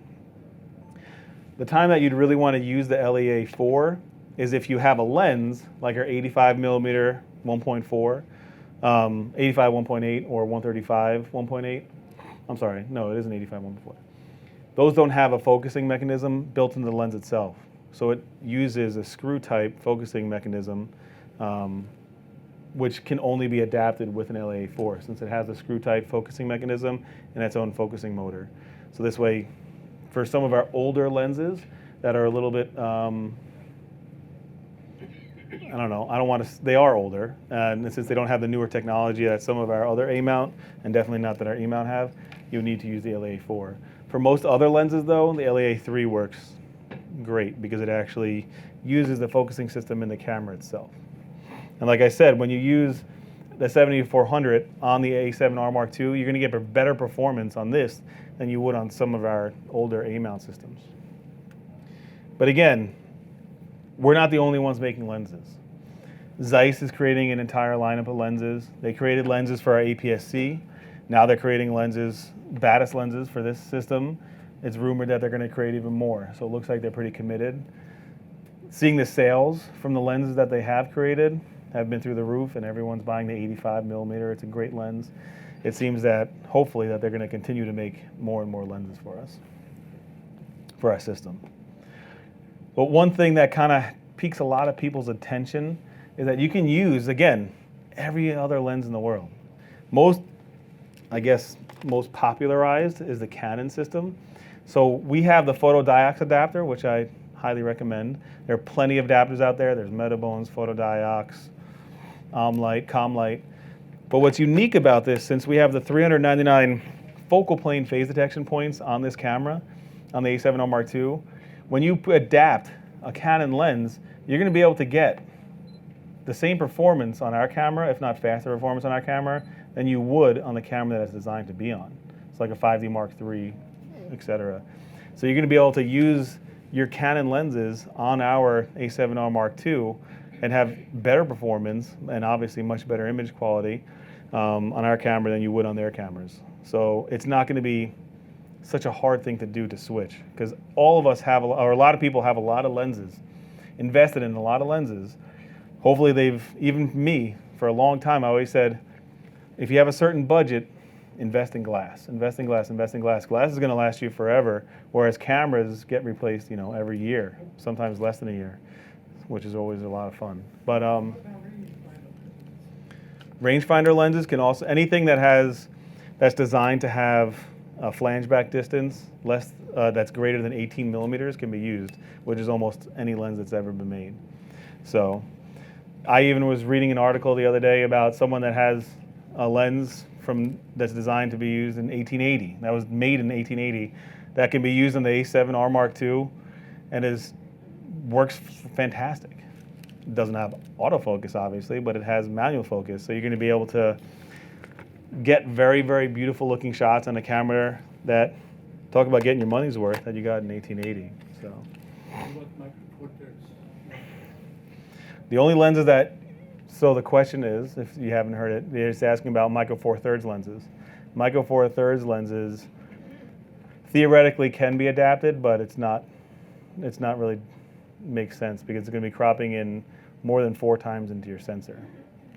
The time that you'd really want to use the LAA4 is if you have a lens like our 85 millimeter 1.4, 85 1.8 or 135 1.8. I'm sorry, no, it isn't 85 1.4. Those don't have a focusing mechanism built into the lens itself. So it uses a screw type focusing mechanism, which can only be adapted with an LAA4 since it has a screw type focusing mechanism and its own focusing motor. So this way, for some of our older lenses that are a little bit, they are older, and since they don't have the newer technology that some of our other A-mount, and definitely not that our E-mount have, you need to use the LAA4. For most other lenses though, the LAA3 works great because it actually uses the focusing system in the camera itself. And like I said, when you use the 70-400 on the A7R Mark II, you're going to get better performance on this than you would on some of our older A-mount systems. But again, we're not the only ones making lenses. Zeiss is creating an entire lineup of lenses. They created lenses for our APS-C. Now they're creating lenses, Batis lenses for this system. It's rumored that they're going to create even more. So it looks like they're pretty committed. Seeing the sales from the lenses that they have created have been through the roof, and everyone's buying the 85 millimeter. It's a great lens. It seems that hopefully that they're going to continue to make more and more lenses for us. for our system. But one thing that kind of piques a lot of people's attention is that you can use, again, every other lens in the world. Most popularized is the Canon system. So we have the photodiox adapter, which I highly recommend. There are plenty of adapters out there. There's Metabones, photodiox, Omlight, Comlight. But what's unique about this, since we have the 399 focal plane phase detection points on this camera, on the A7R Mark II, when you adapt a Canon lens, you're going to be able to get the same performance on our camera, if not faster performance on our camera, than you would on the camera that it's designed to be on. It's like a 5D Mark III, etc. So you're going to be able to use your Canon lenses on our A7R Mark II and have better performance and obviously much better image quality on our camera than you would on their cameras. So it's not going to be such a hard thing to do to switch, because all of us have, or a lot of people have a lot of lenses, invested in a lot of lenses. Hopefully even me, for a long time, I always said, if you have a certain budget, invest in glass, invest in glass, invest in glass. Glass is going to last you forever, whereas cameras get replaced, every year, sometimes less than a year, which is always a lot of fun. But rangefinder lenses can also, anything that's designed to have a flange back distance that's greater than 18 millimeters can be used, which is almost any lens that's ever been made. So I even was reading an article the other day about someone that has a lens that's designed to be used in 1880. That was made in 1880. That can be used in the A7R Mark II and works fantastic. It doesn't have autofocus, obviously, but it has manual focus. So you're going to be able to get very, very beautiful looking shots on a camera that, talk about getting your money's worth, that you got in 1880. So the only lenses that, so the question is, if you haven't heard it, they're just asking about Micro Four Thirds lenses. Micro Four Thirds lenses theoretically can be adapted, but it's not really makes sense, because it's going to be cropping in more than 4 times into your sensor.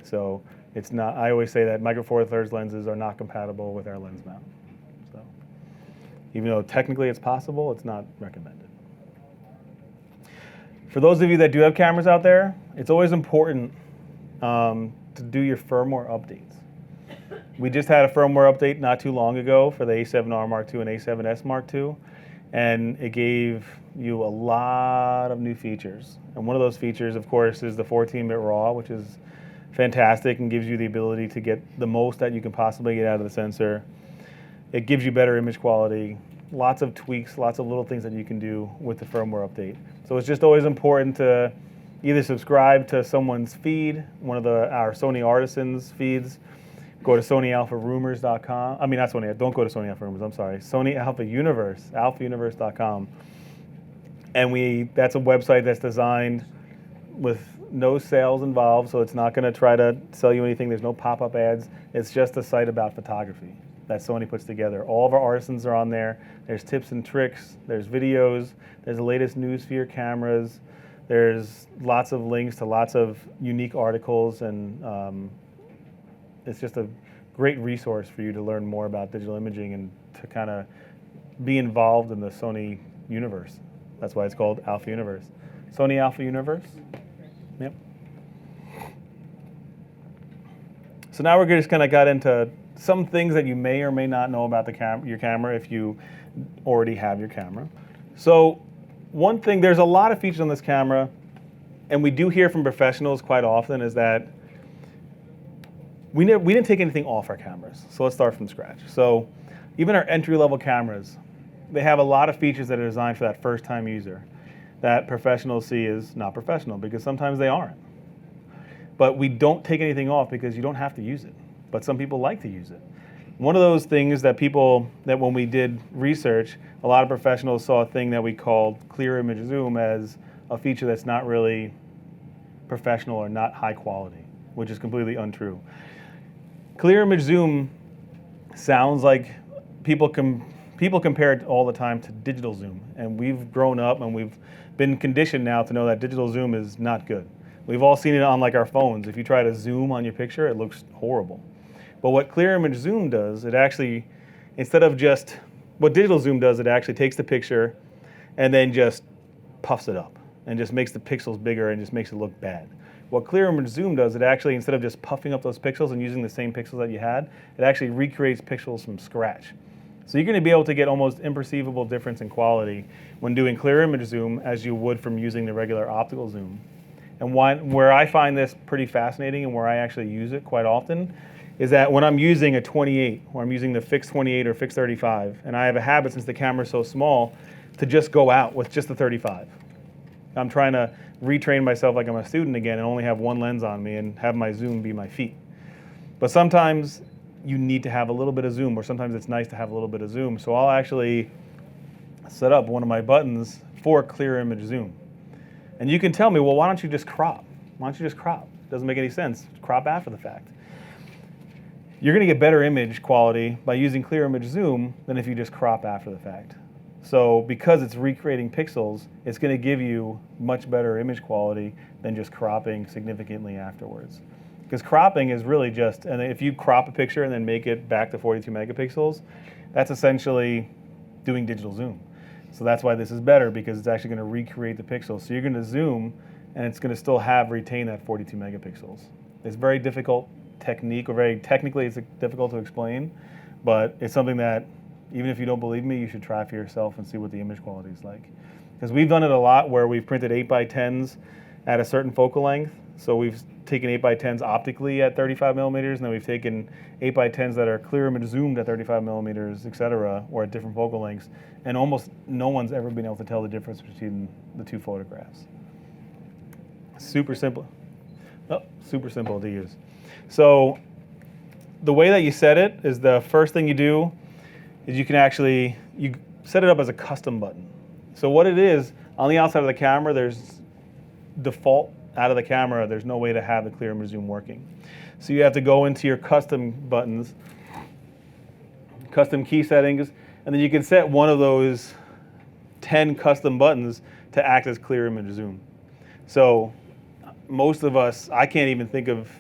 So it's not, I always say that Micro Four Thirds lenses are not compatible with our lens mount. So even though technically it's possible, it's not recommended. For those of you that do have cameras out there, it's always important to do your firmware updates. We just had a firmware update not too long ago for the A7R Mark II and A7S Mark II, and it gave you a lot of new features. And one of those features, of course, is the 14-bit RAW, which is fantastic and gives you the ability to get the most that you can possibly get out of the sensor. It gives you better image quality, lots of tweaks, lots of little things that you can do with the firmware update. So it's just always important to either subscribe to someone's feed, one of our Sony Artisans feeds. Go to SonyAlphaRumors.com. I mean, not Sony, don't go to Sony Alpha Rumors, I'm sorry. Sony Alpha Universe, alphauniverse.com. And that's a website that's designed with no sales involved, so it's not going to try to sell you anything. There's no pop-up ads. It's just a site about photography that Sony puts together. All of our artisans are on there. There's tips and tricks. There's videos. There's the latest news for your cameras. There's lots of links to lots of unique articles, and it's just a great resource for you to learn more about digital imaging and to kind of be involved in the Sony universe. That's why it's called Alpha Universe. Sony Alpha Universe. Yep. So now we're just kind of got into some things that you may or may not know about your camera if you already have your camera. So one thing, there's a lot of features on this camera, and we do hear from professionals quite often, is that we didn't take anything off our cameras. So let's start from scratch. So even our entry-level cameras, they have a lot of features that are designed for that first-time user that professionals see as not professional, because sometimes they aren't. But we don't take anything off because you don't have to use it. But some people like to use it. One of those things that when we did research, a lot of professionals saw a thing that we called clear image zoom as a feature that's not really professional or not high quality, which is completely untrue. Clear image zoom sounds like people compare it all the time to digital zoom, and we've grown up and we've been conditioned now to know that digital zoom is not good. We've all seen it on like our phones. If you try to zoom on your picture, it looks horrible. But what clear image zoom does, it actually, instead of just, what digital zoom does, it actually takes the picture and then just puffs it up and just makes the pixels bigger and just makes it look bad. What clear image zoom does, it actually, instead of just puffing up those pixels and using the same pixels that you had, it actually recreates pixels from scratch. So you're going to be able to get almost imperceivable difference in quality when doing clear image zoom as you would from using the regular optical zoom. And where I find this pretty fascinating and where I actually use it quite often is that when I'm using a 28, or I'm using the fixed 28 or fixed 35, and I have a habit, since the camera's so small, to just go out with just the 35. I'm trying to retrain myself like I'm a student again and only have one lens on me and have my zoom be my feet. But sometimes you need to have a little bit of zoom, or sometimes it's nice to have a little bit of zoom. So I'll actually set up one of my buttons for clear image zoom. And you can tell me, well, why don't you just crop? Why don't you just crop? Doesn't make any sense. Crop after the fact. You're going to get better image quality by using clear image zoom than if you just crop after the fact. So because it's recreating pixels, it's going to give you much better image quality than just cropping significantly afterwards. Because cropping is really just, and if you crop a picture and then make it back to 42 megapixels, that's essentially doing digital zoom. So that's why this is better, because it's actually going to recreate the pixels. So you're going to zoom, and it's going to still retain that 42 megapixels. It's very difficult technique, or very technically it's difficult to explain, but it's something that, even if you don't believe me, you should try for yourself and see what the image quality is like. Because we've done it a lot where we've printed 8x10s at a certain focal length. So we've taken 8x10s optically at 35 millimeters, and then we've taken 8x10s that are clear image zoomed at 35 millimeters, et cetera, or at different focal lengths. And almost no one's ever been able to tell the difference between the two photographs. Super simple. Oh, super simple to use. So the way that you set it is, the first thing you do is you set it up as a custom button. So what it is, on the outside of the camera, there's default out of the camera, there's no way to have the clear image zoom working. So you have to go into your custom buttons, custom key settings, and then you can set one of those 10 custom buttons to act as clear image zoom. So most of us, I can't even think of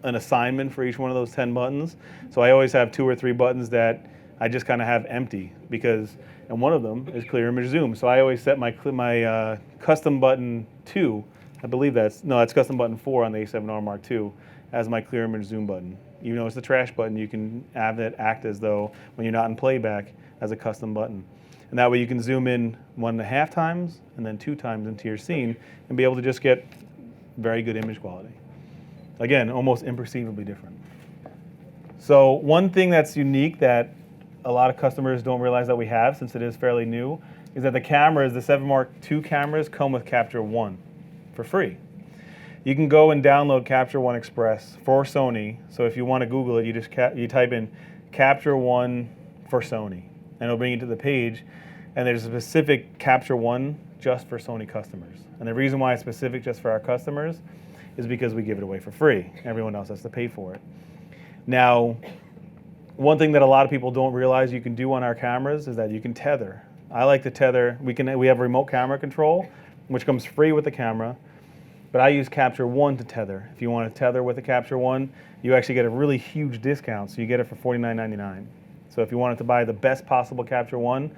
an assignment for each one of those 10 buttons. So I always have 2 or 3 buttons that I just kind of have empty, and one of them is clear image zoom. So I always set my custom button 2, I believe that's custom button 4 on the A7R Mark II, as my clear image zoom button. Even though it's the trash button, you can have it act as though, when you're not in playback, as a custom button. And that way you can zoom in 1.5 times and then 2 times into your scene and be able to just get very good image quality. Again, almost imperceivably different. So one thing that's unique that a lot of customers don't realize that we have, since it is fairly new, is that the 7 Mark II cameras come with Capture One for free. You can go and download Capture One Express for Sony. So if you want to Google it, you type in Capture One for Sony, and it'll bring you to the page. And there's a specific Capture One just for Sony customers. And the reason why it's specific just for our customers is because we give it away for free. Everyone else has to pay for it. Now, one thing that a lot of people don't realize you can do on our cameras is that you can tether. I like to tether. We have remote camera control, which comes free with the camera, but I use Capture One to tether. If you want to tether with the Capture One, you actually get a really huge discount, so you get it for $49.99. So if you wanted to buy the best possible Capture One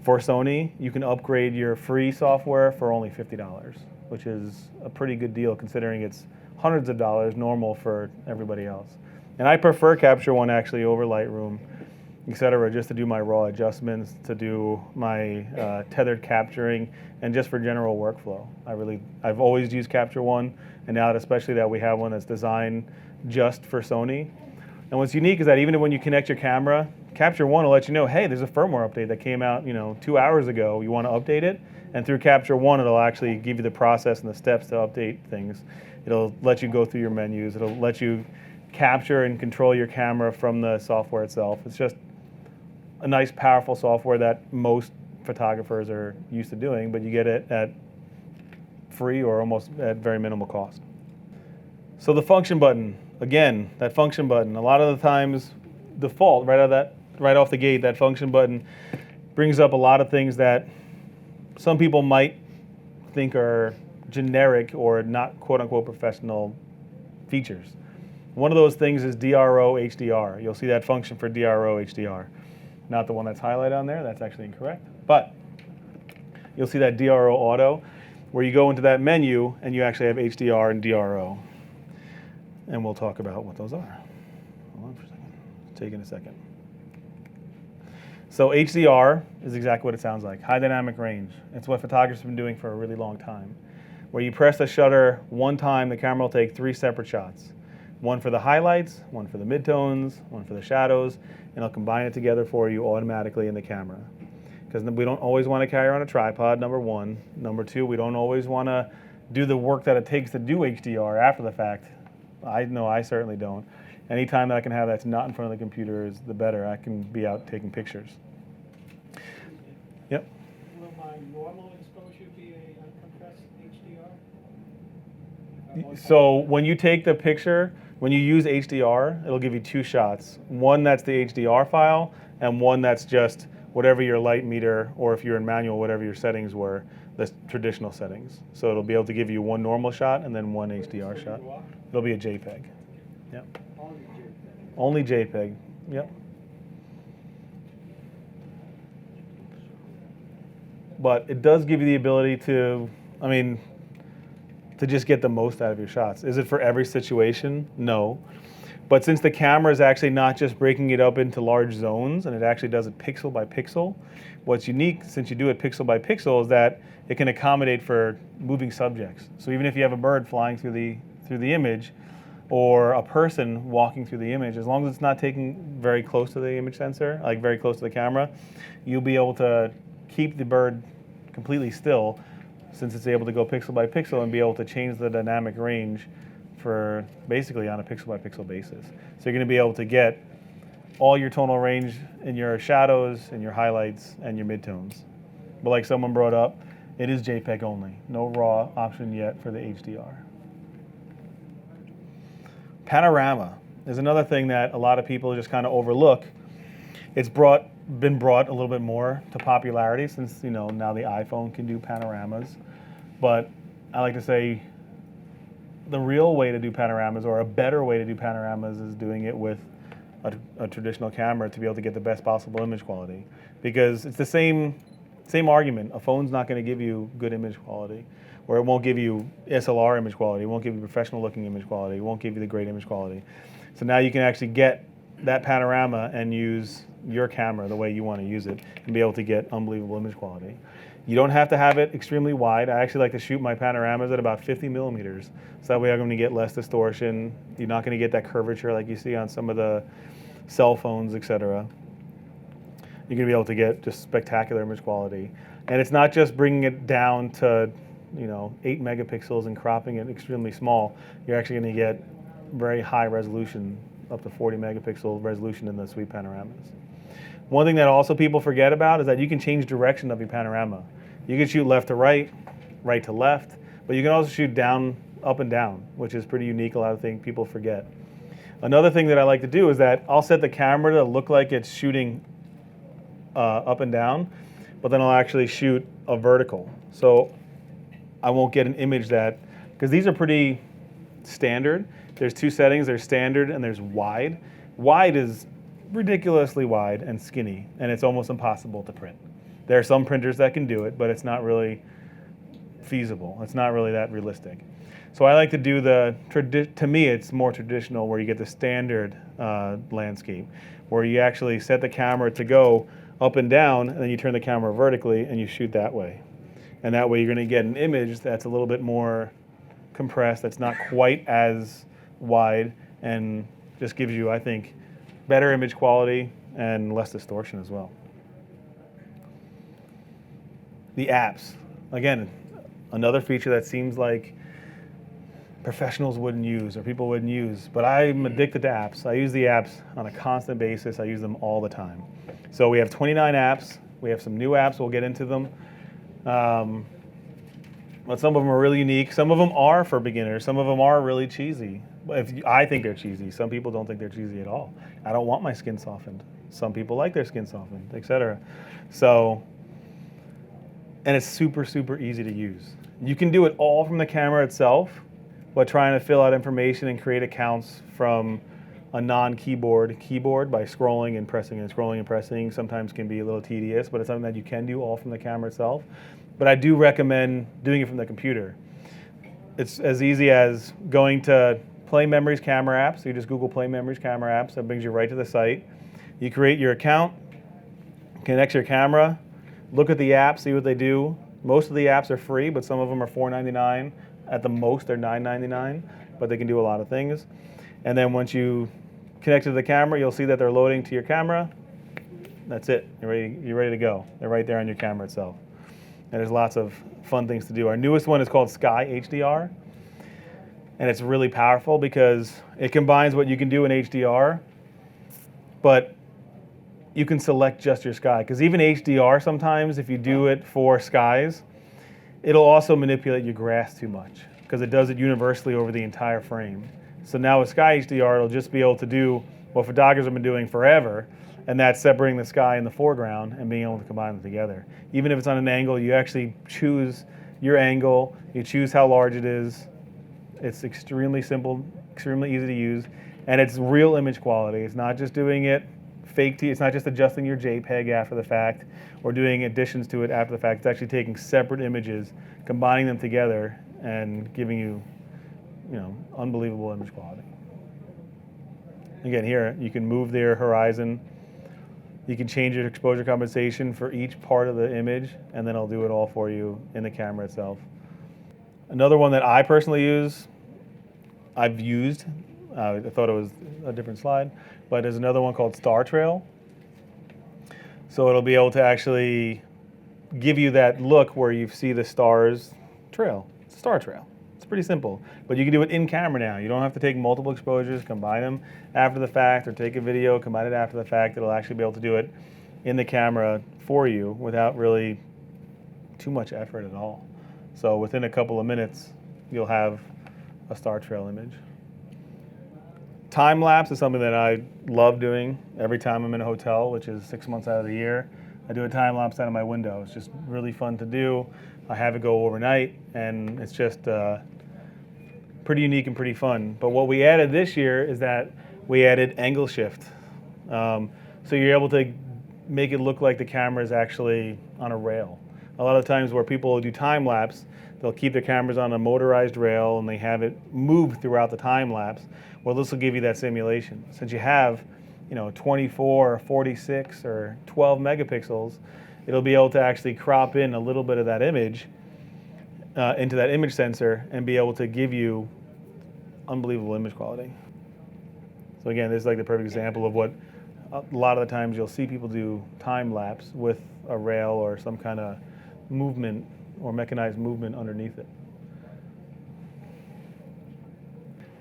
for Sony, you can upgrade your free software for only $50, which is a pretty good deal considering it's hundreds of dollars normal for everybody else. And I prefer Capture One actually over Lightroom, et cetera, just to do my raw adjustments, to do my tethered capturing, and just for general workflow. I've always used Capture One, and now especially that we have one that's designed just for Sony. And what's unique is that even when you connect your camera, Capture One will let you know, hey, there's a firmware update that came out 2 hours ago. You want to update it? And through Capture One, it'll actually give you the process and the steps to update things. It'll let you go through your menus. It'll let you capture and control your camera from the software itself. It's just a nice, powerful software that most photographers are used to doing, but you get it at free or almost at very minimal cost. So the function button, again, that function button, a lot of the times default right off the gate, that function button brings up a lot of things that some people might think are generic or not quote-unquote professional features. One of those things is DRO HDR. You'll see that function for DRO HDR. Not the one that's highlighted on there, that's actually incorrect. But you'll see that DRO auto, where you go into that menu and you actually have HDR and DRO. And we'll talk about what those are. Hold on for a second. It's taking a second. So HDR is exactly what it sounds like, high dynamic range. It's what photographers have been doing for a really long time. Where you press the shutter one time, the camera will take 3 separate shots. One for the highlights, one for the midtones, one for the shadows, and it'll combine it together for you automatically in the camera. Because we don't always want to carry on a tripod, number one. Number two, we don't always want to do the work that it takes to do HDR after the fact. I know I certainly don't. Anytime that I can have that's not in front of the computer is the better. I can be out taking pictures. Yep. Will my normal exposure be a uncompressed HDR? So when you take the picture, when you use HDR, it'll give you 2 shots. One that's the HDR file, and one that's just whatever your light meter, or if you're in manual, whatever your settings were, the traditional settings. So it'll be able to give you 1 normal shot and then 1 HDR shot. It'll be a JPEG. Yep. Only JPEG. Yep. But it does give you the ability to, to just get the most out of your shots. Is it for every situation? No. But since the camera is actually not just breaking it up into large zones, and it actually does it pixel by pixel, what's unique since you do it pixel by pixel is that it can accommodate for moving subjects. So even if you have a bird flying through the image, or a person walking through the image, as long as it's not taking very close to the image sensor, like very close to the camera, you'll be able to keep the bird completely still, since it's able to go pixel by pixel and be able to change the dynamic range for basically on a pixel by pixel basis. So you're going to be able to get all your tonal range in your shadows and your highlights and your midtones. But like someone brought up, it is JPEG only, no RAW option yet for the HDR. Panorama is another thing that a lot of people just kind of overlook. It's been brought a little bit more to popularity since now the iPhone can do panoramas. But I like to say the real way to do panoramas, or a better way to do panoramas, is doing it with a traditional camera to be able to get the best possible image quality. Because it's the same argument. A phone's not going to give you good image quality, or it won't give you SLR image quality, it won't give you professional looking image quality, it won't give you the great image quality. So now you can actually get that panorama and use your camera the way you want to use it and be able to get unbelievable image quality. You don't have to have it extremely wide. I actually like to shoot my panoramas at about 50 millimeters. So that way I'm going to get less distortion. You're not going to get that curvature like you see on some of the cell phones, etc. You're going to be able to get just spectacular image quality. And it's not just bringing it down to 8 megapixels and cropping it extremely small. You're actually going to get very high resolution, up to 40 megapixel resolution in the sweep panoramas. One thing that also people forget about is that you can change direction of your panorama. You can shoot left to right, right to left, but you can also shoot down, up and down, which is pretty unique. A lot of things people forget. Another thing that I like to do is that I'll set the camera to look like it's shooting up and down, but then I'll actually shoot a vertical. So I won't get an image that, because these are pretty standard. There's 2 settings, there's standard and there's wide. Wide is ridiculously wide and skinny, and it's almost impossible to print. There are some printers that can do it, but it's not really feasible. It's not really that realistic. So I like to do to me it's more traditional, where you get the standard landscape, where you actually set the camera to go up and down, and then you turn the camera vertically and you shoot that way. And that way you're going to get an image that's a little bit more compressed, that's not quite as wide, and just gives you, I think, better image quality and less distortion as well. The apps. Again, another feature that seems like professionals wouldn't use or people wouldn't use, but I'm addicted to apps. I use the apps on a constant basis. I use them all the time. So we have 29 apps. We have some new apps. We'll get into them. But some of them are really unique. Some of them are for beginners. Some of them are really cheesy. I think they're cheesy. Some people don't think they're cheesy at all. I don't want my skin softened. Some people like their skin softened, etc. So, and it's super, super easy to use. You can do it all from the camera itself, but trying to fill out information and create accounts from a non-keyboard keyboard by scrolling and pressing sometimes can be a little tedious, but it's something that you can do all from the camera itself. but I do recommend doing it from the computer. It's as easy as going to Play Memories camera apps. So you just Google Play Memories camera apps. That brings you right to the site. You create your account, connect your camera, look at the apps, see what they do. Most of the apps are free, but some of them are $4.99. At the most, they're $9.99, but they can do a lot of things. And then once you connect to the camera, you'll see that they're loading to your camera. That's it. You're ready to go. They're right there on your camera itself. And there's lots of fun things to do. Our newest one is called Sky HDR. And it's really powerful because it combines what you can do in HDR, but you can select just your sky. Because even HDR sometimes, if you do it for skies, it'll also manipulate your grass too much because it does it universally over the entire frame. So now with Sky HDR, it'll just be able to do what photographers have been doing forever, and that's separating the sky in the foreground and being able to combine them together. Even if it's on an angle, you actually choose your angle, you choose how large it is. It's extremely simple, extremely easy to use, and it's real image quality. It's not just doing it fake, it's not just adjusting your JPEG after the fact or doing additions to it after the fact. It's actually taking separate images, combining them together, and giving you, unbelievable image quality. Again, here you can move their horizon. You can change your exposure compensation for each part of the image, and then it'll do it all for you in the camera itself. Another one that I personally use, I thought it was a different slide, but there's another one called Star Trail. So it'll be able to actually give you that look where you see the stars trail. It's a star trail. It's pretty simple, but you can do it in camera now. You don't have to take multiple exposures, combine them after the fact, or take a video, combine it after the fact. It'll actually be able to do it in the camera for you without really too much effort at all. So within a couple of minutes, you'll have a star trail image. Time lapse is something that I love doing every time I'm in a hotel, which is 6 months out of the year. I do a time lapse out of my window. It's just really fun to do. I have it go overnight, and it's just pretty unique and pretty fun. But what we added this year is that we added angle shift. So you're able to make it look like the camera is actually on a rail. A lot of times where people do time lapse, they'll keep their cameras on a motorized rail and they have it move throughout the time lapse. Well, this will give you that simulation. Since you have, 24 or 46 or 12 megapixels, it'll be able to actually crop in a little bit of that image into that image sensor and be able to give you unbelievable image quality. So again, this is like the perfect example of what a lot of the times you'll see people do time lapse with a rail or some kind of movement or mechanized movement underneath it.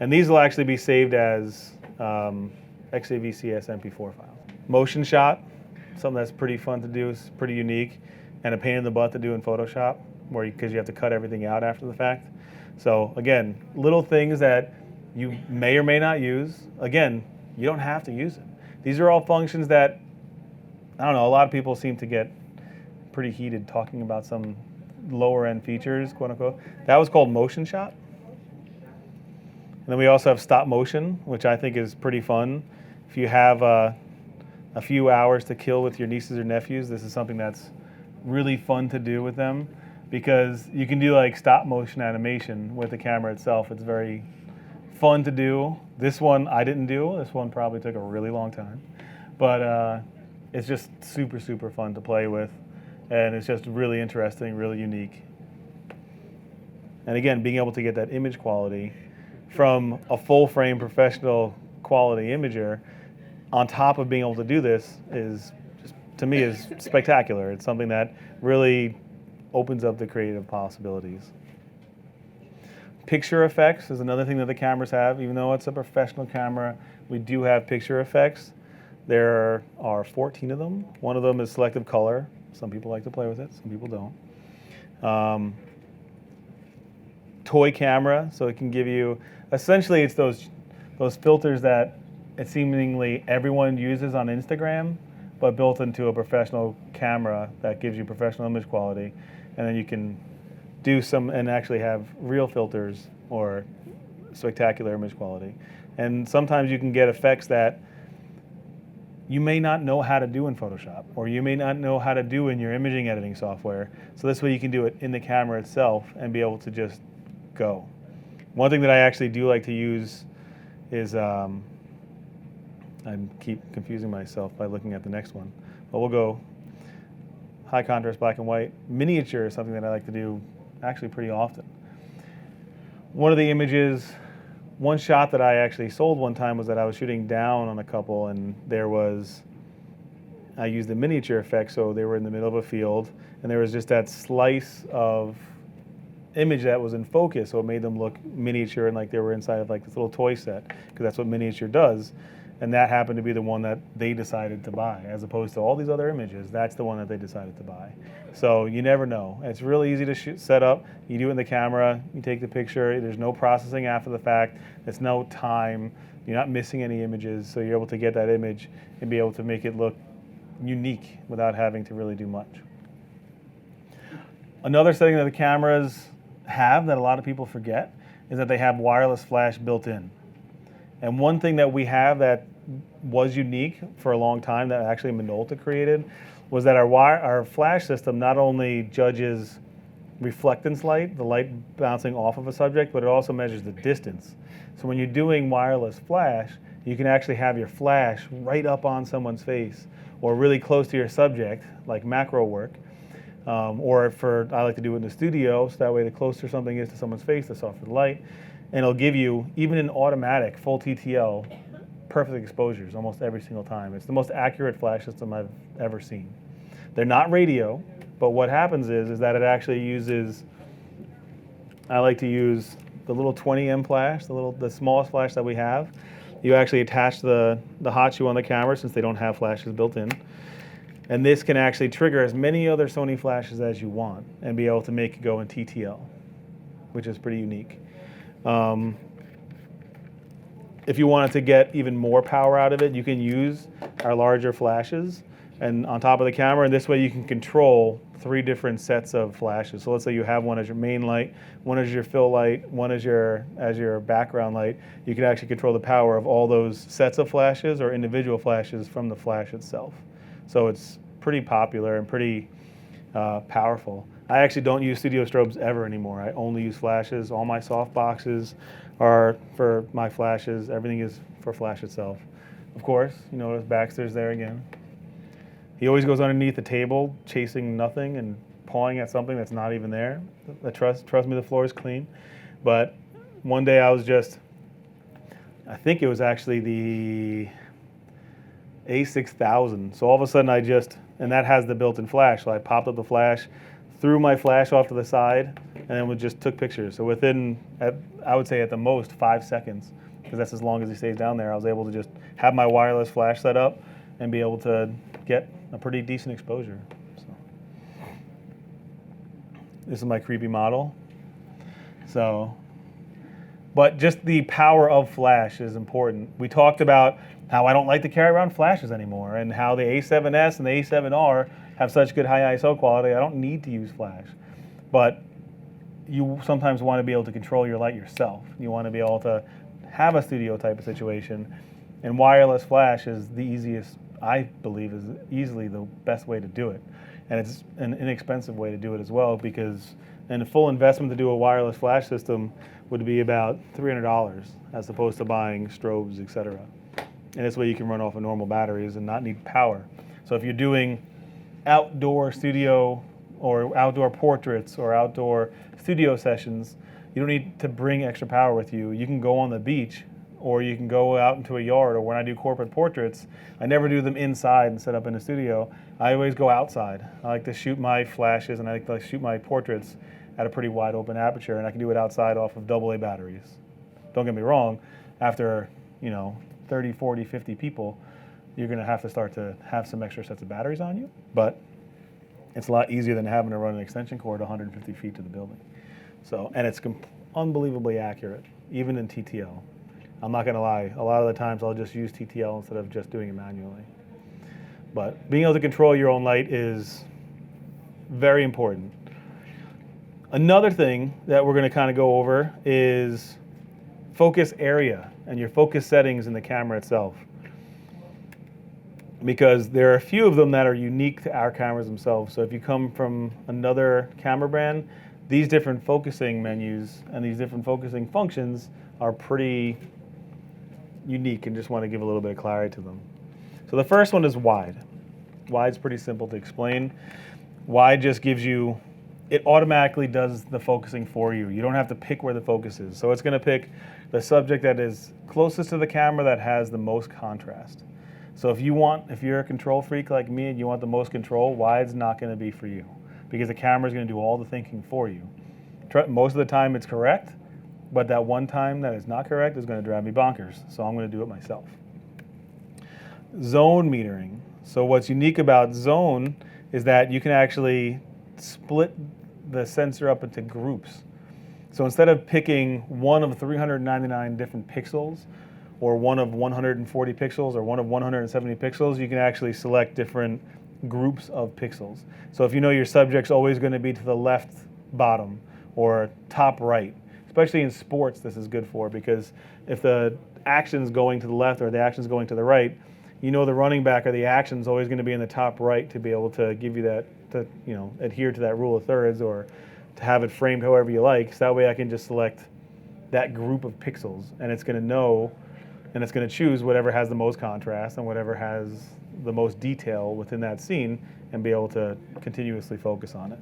And these will actually be saved as XAVCS MP4 files. Motion shot, something that's pretty fun to do, it's pretty unique, and a pain in the butt to do in Photoshop, because you have to cut everything out after the fact. So again, little things that you may or may not use. Again, you don't have to use it. These are all functions that, I don't know, a lot of people seem to get pretty heated talking about some lower end features, quote unquote. That was called motion shot. And then we also have stop motion, which I think is pretty fun. If you have a few hours to kill with your nieces or nephews, this is something that's really fun to do with them, because you can do like stop motion animation with the camera itself. It's very fun to do. This one I didn't do. This one probably took a really long time. But it's just super, super fun to play with. And it's just really interesting, really unique. And again, being able to get that image quality from a full frame professional quality imager on top of being able to do this is, just, to me, is spectacular. It's something that really opens up the creative possibilities. Picture effects is another thing that the cameras have. Even though it's a professional camera, we do have picture effects. There are 14 of them. One of them is selective color. Some people like to play with it, some people don't. Toy camera, so it can give you, essentially it's those filters that seemingly everyone uses on Instagram, but built into a professional camera that gives you professional image quality. And then you can do some and actually have real filters or spectacular image quality. And sometimes you can get effects that you may not know how to do in Photoshop, or you may not know how to do in your imaging editing software. So this way you can do it in the camera itself and be able to just go. One thing that I actually do like to use is, I keep confusing myself by looking at the next one, but we'll go high contrast black and white. Miniature is something that I like to do actually pretty often. One of the images, one shot that I actually sold one time was that I was shooting down on a couple, and I used the miniature effect, so they were in the middle of a field, and there was just that slice of image that was in focus, so it made them look miniature and like they were inside of like this little toy set, because that's what miniature does. And that happened to be the one that they decided to buy, as opposed to all these other images. That's the one that they decided to buy. So you never know. It's really easy to set up. You do it in the camera, you take the picture, there's no processing after the fact, there's no time, you're not missing any images, so you're able to get that image and be able to make it look unique without having to really do much. Another setting that the cameras have that a lot of people forget is that they have wireless flash built in. And one thing that we have that was unique for a long time that actually Minolta created was that our flash system not only judges reflectance light, the light bouncing off of a subject, but it also measures the distance. So when you're doing wireless flash, you can actually have your flash right up on someone's face or really close to your subject, like macro work. Or I like to do it in the studio, so that way the closer something is to someone's face, the softer the light. And it'll give you, even in automatic, full TTL, perfect exposures almost every single time. It's the most accurate flash system I've ever seen. They're not radio, but what happens is that it actually uses, I like to use the little 20M flash, the smallest flash that we have. You actually attach the hot shoe on the camera since they don't have flashes built in. And this can actually trigger as many other Sony flashes as you want and be able to make it go in TTL, which is pretty unique. If you wanted to get even more power out of it, you can use our larger flashes and on top of the camera, and this way you can control 3 different sets of flashes. So let's say you have one as your main light, one as your fill light, one as your background light. You can actually control the power of all those sets of flashes or individual flashes from the flash itself. So it's pretty popular and pretty powerful. I actually don't use studio strobes ever anymore. I only use flashes. All my soft boxes are for my flashes. Everything is for flash itself. Of course, you notice Baxter's there again. He always goes underneath the table, chasing nothing and pawing at something that's not even there. Trust me, the floor is clean. But one day I think it was actually the A6000. So all of a sudden and that has the built-in flash. So I popped up the flash, threw my flash off to the side, and then we just took pictures. So within, I would say at the most 5 seconds, because that's as long as he stays down there, I was able to just have my wireless flash set up and be able to get a pretty decent exposure. So this is my creepy model. But just the power of flash is important. We talked about how I don't like to carry around flashes anymore and how the A7S and the A7R have such good high ISO quality. I don't need to use flash. But you sometimes want to be able to control your light yourself. You want to be able to have a studio type of situation. And wireless flash is the easiest, I believe, is easily the best way to do it. And it's an inexpensive way to do it as well, because a full investment to do a wireless flash system would be about $300 as opposed to buying strobes, etc. And this way you can run off of normal batteries and not need power. So if you're doing outdoor studio or outdoor portraits or outdoor studio sessions, you don't need to bring extra power with you. You can go on the beach, or you can go out into a yard, or when I do corporate portraits, I never do them inside and set up in a studio. I always go outside. I like to shoot my flashes and I like to shoot my portraits at a pretty wide open aperture, and I can do it outside off of AA batteries. Don't get me wrong, after 30, 40, 50 people, you're gonna have to start to have some extra sets of batteries on you, but it's a lot easier than having to run an extension cord 150 feet to the building. So, and it's unbelievably accurate, even in TTL. I'm not gonna lie, a lot of the times I'll just use TTL instead of just doing it manually. But being able to control your own light is very important. Another thing that we're gonna kind of go over is focus area and your focus settings in the camera itself. because there are a few of them that are unique to our cameras themselves. So if you come from another camera brand, these different focusing menus and these different focusing functions are pretty unique, and just want to give a little bit of clarity to them. So the first one is wide. Wide's pretty simple to explain. Wide just gives you, it automatically does the focusing for you. You don't have to pick where the focus is. So it's going to pick the subject that is closest to the camera that has the most contrast. So if you're a control freak like me and you want the most control, wide's not going to be for you, because the camera's going to do all the thinking for you. Most of the time it's correct, but that one time that it's not correct is going to drive me bonkers. So I'm going to do it myself. Zone metering. So what's unique about zone is that you can actually split the sensor up into groups. So instead of picking one of 399 different pixels, or one of 140 pixels, or one of 170 pixels, you can actually select different groups of pixels. So if you know your subject's always going to be to the left bottom or top right, especially in sports this is good for, because if the action's going to the left or the action's going to the right, you know the running back or the action's always going to be in the top right to be able to give you that, to adhere to that rule of thirds, or to have it framed however you like. So that way I can just select that group of pixels, and it's going to know, and it's going to choose whatever has the most contrast and whatever has the most detail within that scene, and be able to continuously focus on it.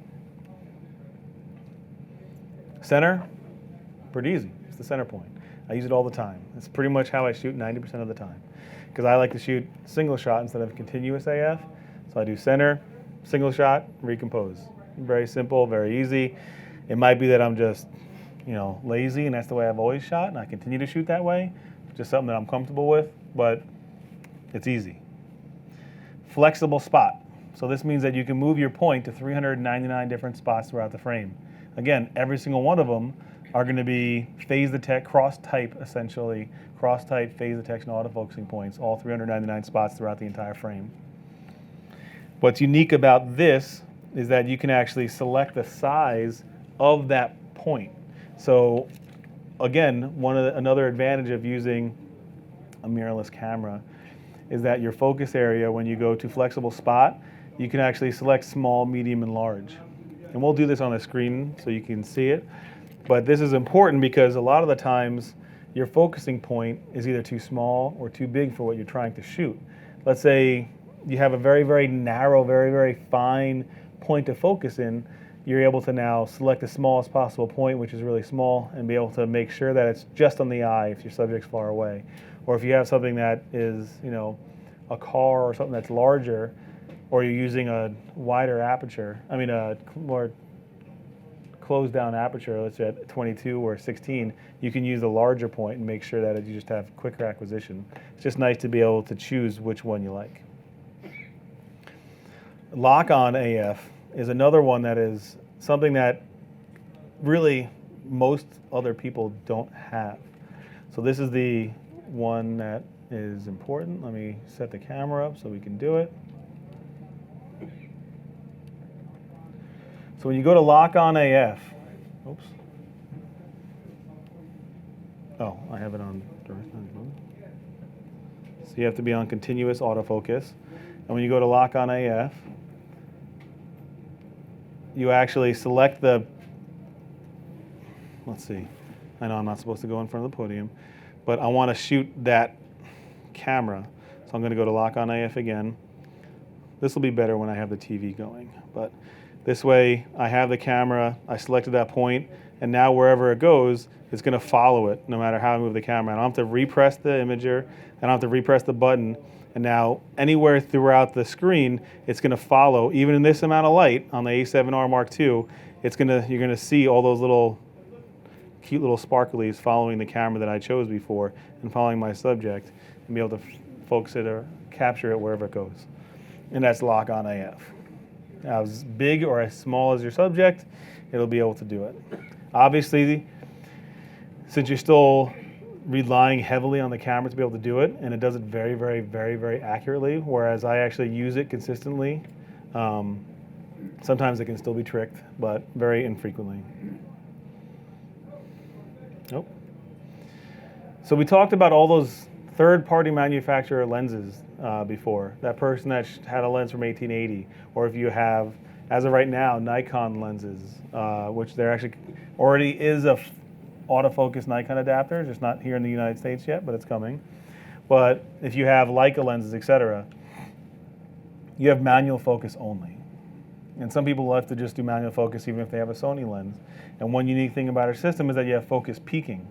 Center, pretty easy. It's the center point. I use it all the time. It's pretty much how I shoot 90% of the time, because I like to shoot single shot instead of continuous AF. So I do center, single shot, recompose. Very simple, very easy. It might be that I'm just, lazy, and that's the way I've always shot, and I continue to shoot that way. Just something that I'm comfortable with, but it's easy. Flexible spot. So this means that you can move your point to 399 different spots throughout the frame. Again, every single one of them are going to be phase detect, cross-type essentially, cross-type phase detection autofocusing points, all 399 spots throughout the entire frame. What's unique about this is that you can actually select the size of that point. So again, another advantage of using a mirrorless camera is that your focus area, when you go to flexible spot, you can actually select small, medium, and large. And we'll do this on the screen so you can see it. But this is important because a lot of the times your focusing point is either too small or too big for what you're trying to shoot. Let's say you have a very, very narrow, very, very fine point to focus in. You're able to now select the smallest possible point, which is really small, and be able to make sure that it's just on the eye if your subject's far away. Or if you have something that is, a car or something that's larger, or you're using a wider aperture, a more closed down aperture, let's say at 22 or 16, you can use the larger point and make sure that you just have quicker acquisition. It's just nice to be able to choose which one you like. Lock-on AF is another one that is something that really most other people don't have. So this is the one that is important. Let me set the camera up so we can do it. So when you go to lock-on AF, oops. Oh, I have it on direct. So you have to be on continuous autofocus. And when you go to lock-on AF, you actually select the, let's see, I know I'm not supposed to go in front of the podium, but I want to shoot that camera. So I'm going to go to lock-on AF again. This will be better when I have the TV going, but this way I have the camera, I selected that point, and now wherever it goes, it's going to follow it no matter how I move the camera. I don't have to repress the imager, I don't have to repress the button, and now anywhere throughout the screen, it's going to follow. Even in this amount of light on the A7R Mark II, you're going to see all those cute little sparklies following the camera that I chose before and following my subject, and be able to focus it or capture it wherever it goes. And that's lock-on AF. As big or as small as your subject, it'll be able to do it. Obviously, since you're still relying heavily on the camera to be able to do it, and it does it very, very, very, very accurately, whereas I actually use it consistently. Sometimes it can still be tricked, but very infrequently. Nope. So we talked about all those third-party manufacturer lenses before. That person that had a lens from 1880, or if you have, as of right now, Nikon lenses, which there actually already is a autofocus Nikon adapter, just not here in the United States yet, but it's coming. But if you have Leica lenses, etc., you have manual focus only. And some people love to just do manual focus even if they have a Sony lens. And one unique thing about our system is that you have focus peaking.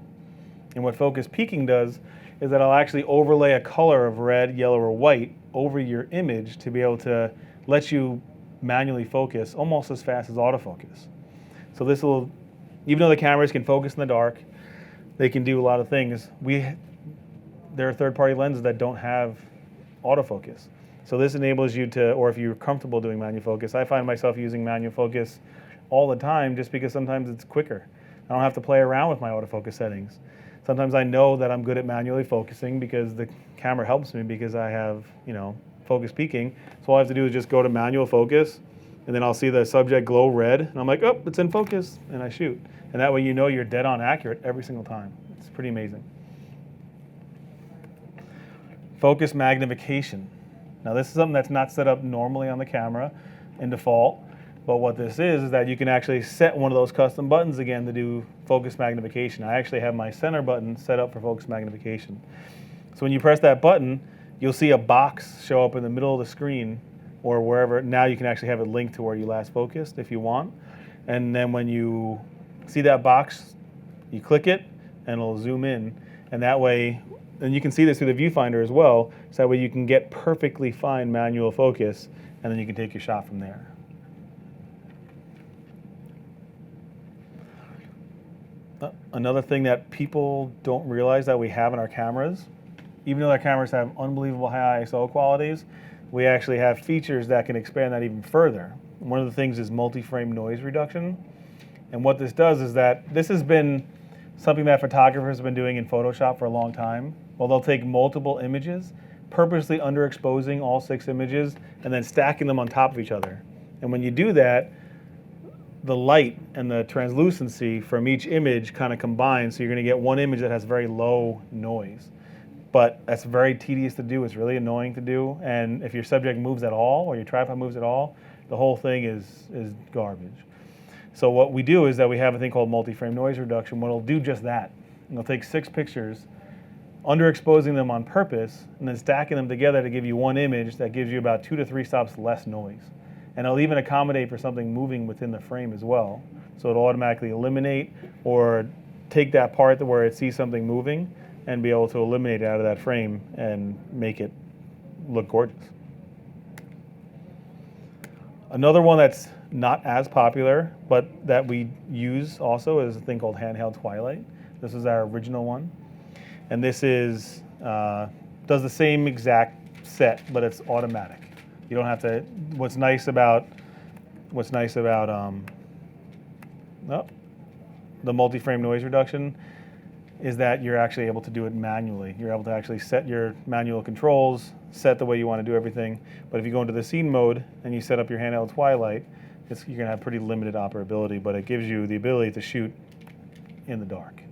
And what focus peaking does is that it'll actually overlay a color of red, yellow, or white over your image to be able to let you manually focus almost as fast as autofocus. So this will, even though the cameras can focus in the dark, they can do a lot of things. There are third-party lenses that don't have autofocus. So this enables you to, or if you're comfortable doing manual focus, I find myself using manual focus all the time just because sometimes it's quicker. I don't have to play around with my autofocus settings. Sometimes I know that I'm good at manually focusing because the camera helps me because I have, focus peaking. So all I have to do is just go to manual focus, and then I'll see the subject glow red, and I'm like, oh, it's in focus, and I shoot. And that way you know you're dead on accurate every single time. It's pretty amazing. Focus magnification. Now this is something that's not set up normally on the camera in default, but what this is that you can actually set one of those custom buttons again to do focus magnification. I actually have my center button set up for focus magnification. So when you press that button, you'll see a box show up in the middle of the screen or wherever. Now you can actually have it linked to where you last focused if you want. And then when you see that box, you click it and it'll zoom in. And that way, and you can see this through the viewfinder as well, so that way you can get perfectly fine manual focus, and then you can take your shot from there. Another thing that people don't realize that we have in our cameras, even though our cameras have unbelievable high ISO qualities, we actually have features that can expand that even further. One of the things is multi-frame noise reduction. And what this does is that this has been something that photographers have been doing in Photoshop for a long time. Well, they'll take multiple images, purposely underexposing all 6 images, and then stacking them on top of each other. And when you do that, the light and the translucency from each image kind of combine, so you're going to get one image that has very low noise. But that's very tedious to do. It's really annoying to do. And if your subject moves at all, or your tripod moves at all, the whole thing is garbage. So what we do is that we have a thing called multi-frame noise reduction. What it'll do just that. It'll take 6 pictures, underexposing them on purpose, and then stacking them together to give you one image that gives you about 2 to 3 stops less noise. And it'll even accommodate for something moving within the frame as well. So it'll automatically eliminate or take that part where it sees something moving and be able to eliminate it out of that frame and make it look gorgeous. Another one that's not as popular, but that we use also is a thing called handheld twilight. This is our original one. And this is, does the same exact set, but it's automatic. You don't have to, what's nice about the multi-frame noise reduction is that you're actually able to do it manually. You're able to actually set your manual controls, set the way you want to do everything. But if you go into the scene mode and you set up your handheld twilight, you're going to have pretty limited operability, but it gives you the ability to shoot in the dark.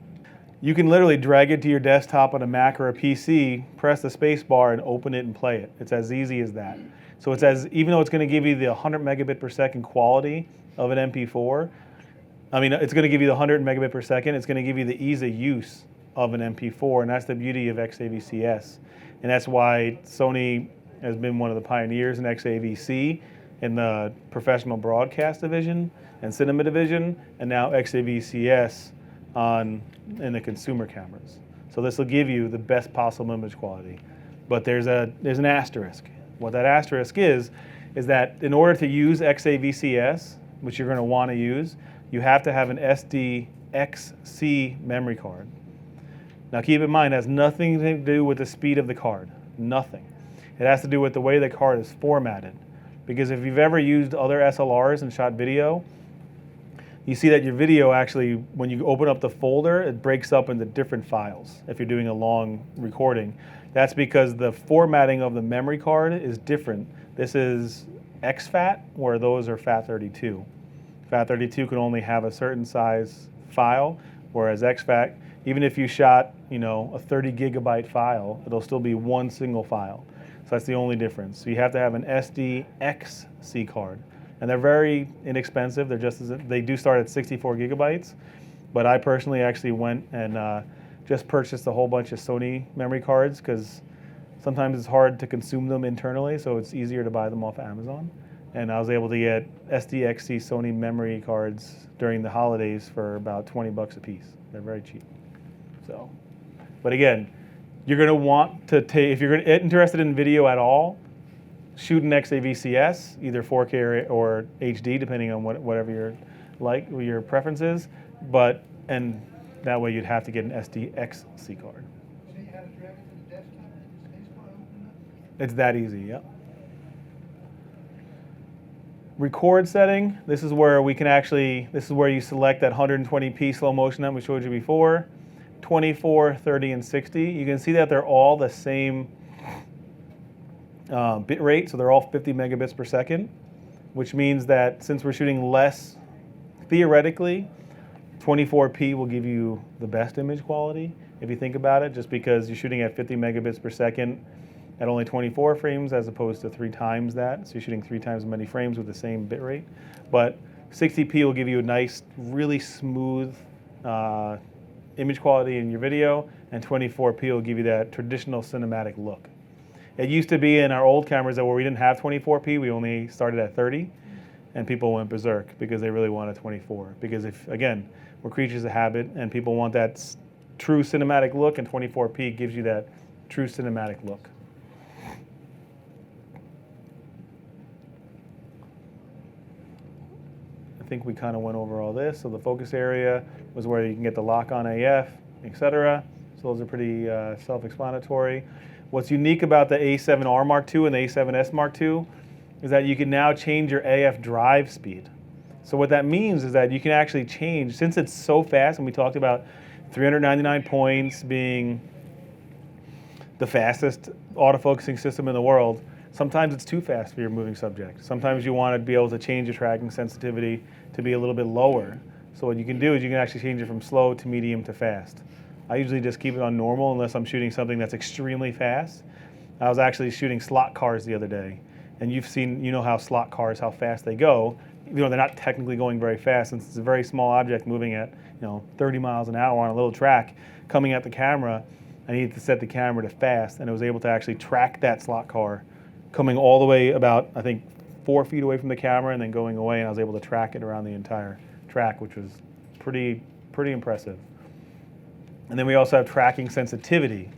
You can literally drag it to your desktop on a Mac or a PC, press the space bar and open it and play it. It's as easy as that. So even though it's going to give you the 100 megabit per second quality of an MP4, it's going to give you the 100 megabit per second, it's going to give you the ease of use of an MP4, and that's the beauty of XAVCS. And that's why Sony has been one of the pioneers in XAVC in the professional broadcast division and cinema division, and now XAVCS in the consumer cameras. So this will give you the best possible image quality. But there's an asterisk. What that asterisk is that in order to use XAVCS, which you're going to want to use, you have to have an SDXC memory card. Now keep in mind, it has nothing to do with the speed of the card. Nothing. It has to do with the way the card is formatted. Because if you've ever used other SLRs and shot video, you see that your video actually, when you open up the folder, it breaks up into different files if you're doing a long recording. That's because the formatting of the memory card is different. This is exFAT, where those are FAT32. FAT32 can only have a certain size file, whereas exFAT, even if you shot a 30 gigabyte file, it'll still be one single file. So that's the only difference. So you have to have an SDXC card. And they're very inexpensive. They do start at 64 gigabytes. But I personally actually went and just purchased a whole bunch of Sony memory cards because sometimes it's hard to consume them internally, so it's easier to buy them off Amazon. And I was able to get SDXC Sony memory cards during the holidays for about 20 bucks a piece. They're very cheap. So, but again, you're going to want to take, if you're interested in video at all, shoot an XAVCS, either 4K or HD, depending on whatever your preference is. And that way you'd have to get an SDXC card. So you had to drag it to the desktop and the space bar open up? It's that easy, yep. Record setting, this is where you select that 120p slow motion that we showed you before, 24, 30, and 60. You can see that they're all the same bit rate, so they're all 50 megabits per second, which means that since we're shooting less, theoretically, 24p will give you the best image quality, if you think about it, just because you're shooting at 50 megabits per second at only 24 frames as opposed to 3 times that. So you're shooting 3 times as many frames with the same bit rate. But 60p will give you a nice, really smooth image quality in your video, and 24p will give you that traditional cinematic look. It used to be in our old cameras that where we didn't have 24p, we only started at 30, and people went berserk because they really wanted 24. Because again, we're creatures of habit, and people want that true cinematic look, and 24p gives you that true cinematic look. I think we kind of went over all this. So the focus area was where you can get the lock-on AF, etc. So those are pretty self-explanatory. What's unique about the A7R Mark II and the A7S Mark II is that you can now change your AF drive speed. So what that means is that you can actually change, since it's so fast, and we talked about 399 points being the fastest autofocusing system in the world, sometimes it's too fast for your moving subject. Sometimes you want to be able to change your tracking sensitivity to be a little bit lower. So what you can do is you can actually change it from slow to medium to fast. I usually just keep it on normal unless I'm shooting something that's extremely fast. I was actually shooting slot cars the other day, and you know how slot cars, how fast they go. You know, they're not technically going very fast since it's a very small object moving at 30 miles an hour on a little track coming at the camera. I needed to set the camera to fast, and it was able to actually track that slot car coming all the way about, I think, 4 feet away from the camera and then going away, and I was able to track it around the entire track, which was pretty impressive. And then we also have tracking sensitivity.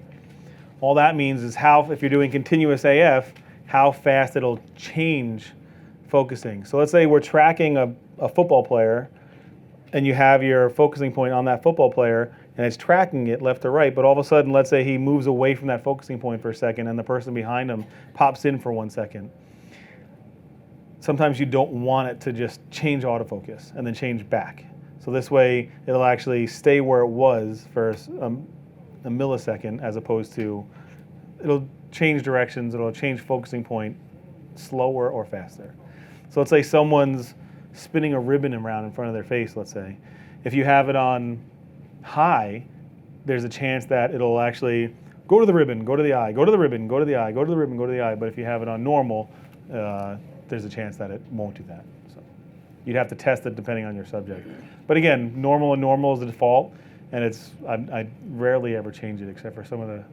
All that means is if you're doing continuous AF, how fast it'll change focusing. So let's say we're tracking a football player, and you have your focusing point on that football player, and it's tracking it left to right, but all of a sudden, let's say he moves away from that focusing point for a second, and the person behind him pops in for 1 second. Sometimes you don't want it to just change autofocus and then change back. So this way, it'll actually stay where it was for a millisecond, as opposed to, it'll change directions, it'll change focusing point slower or faster. So let's say someone's spinning a ribbon around in front of their face, let's say. If you have it on high, there's a chance that it'll actually go to the ribbon, go to the eye, go to the ribbon, go to the eye, go to the ribbon, go to the eye. But if you have it on normal, there's a chance that it won't do that. So you'd have to test it depending on your subject. But again, normal is the default, and I rarely ever change it except for some of the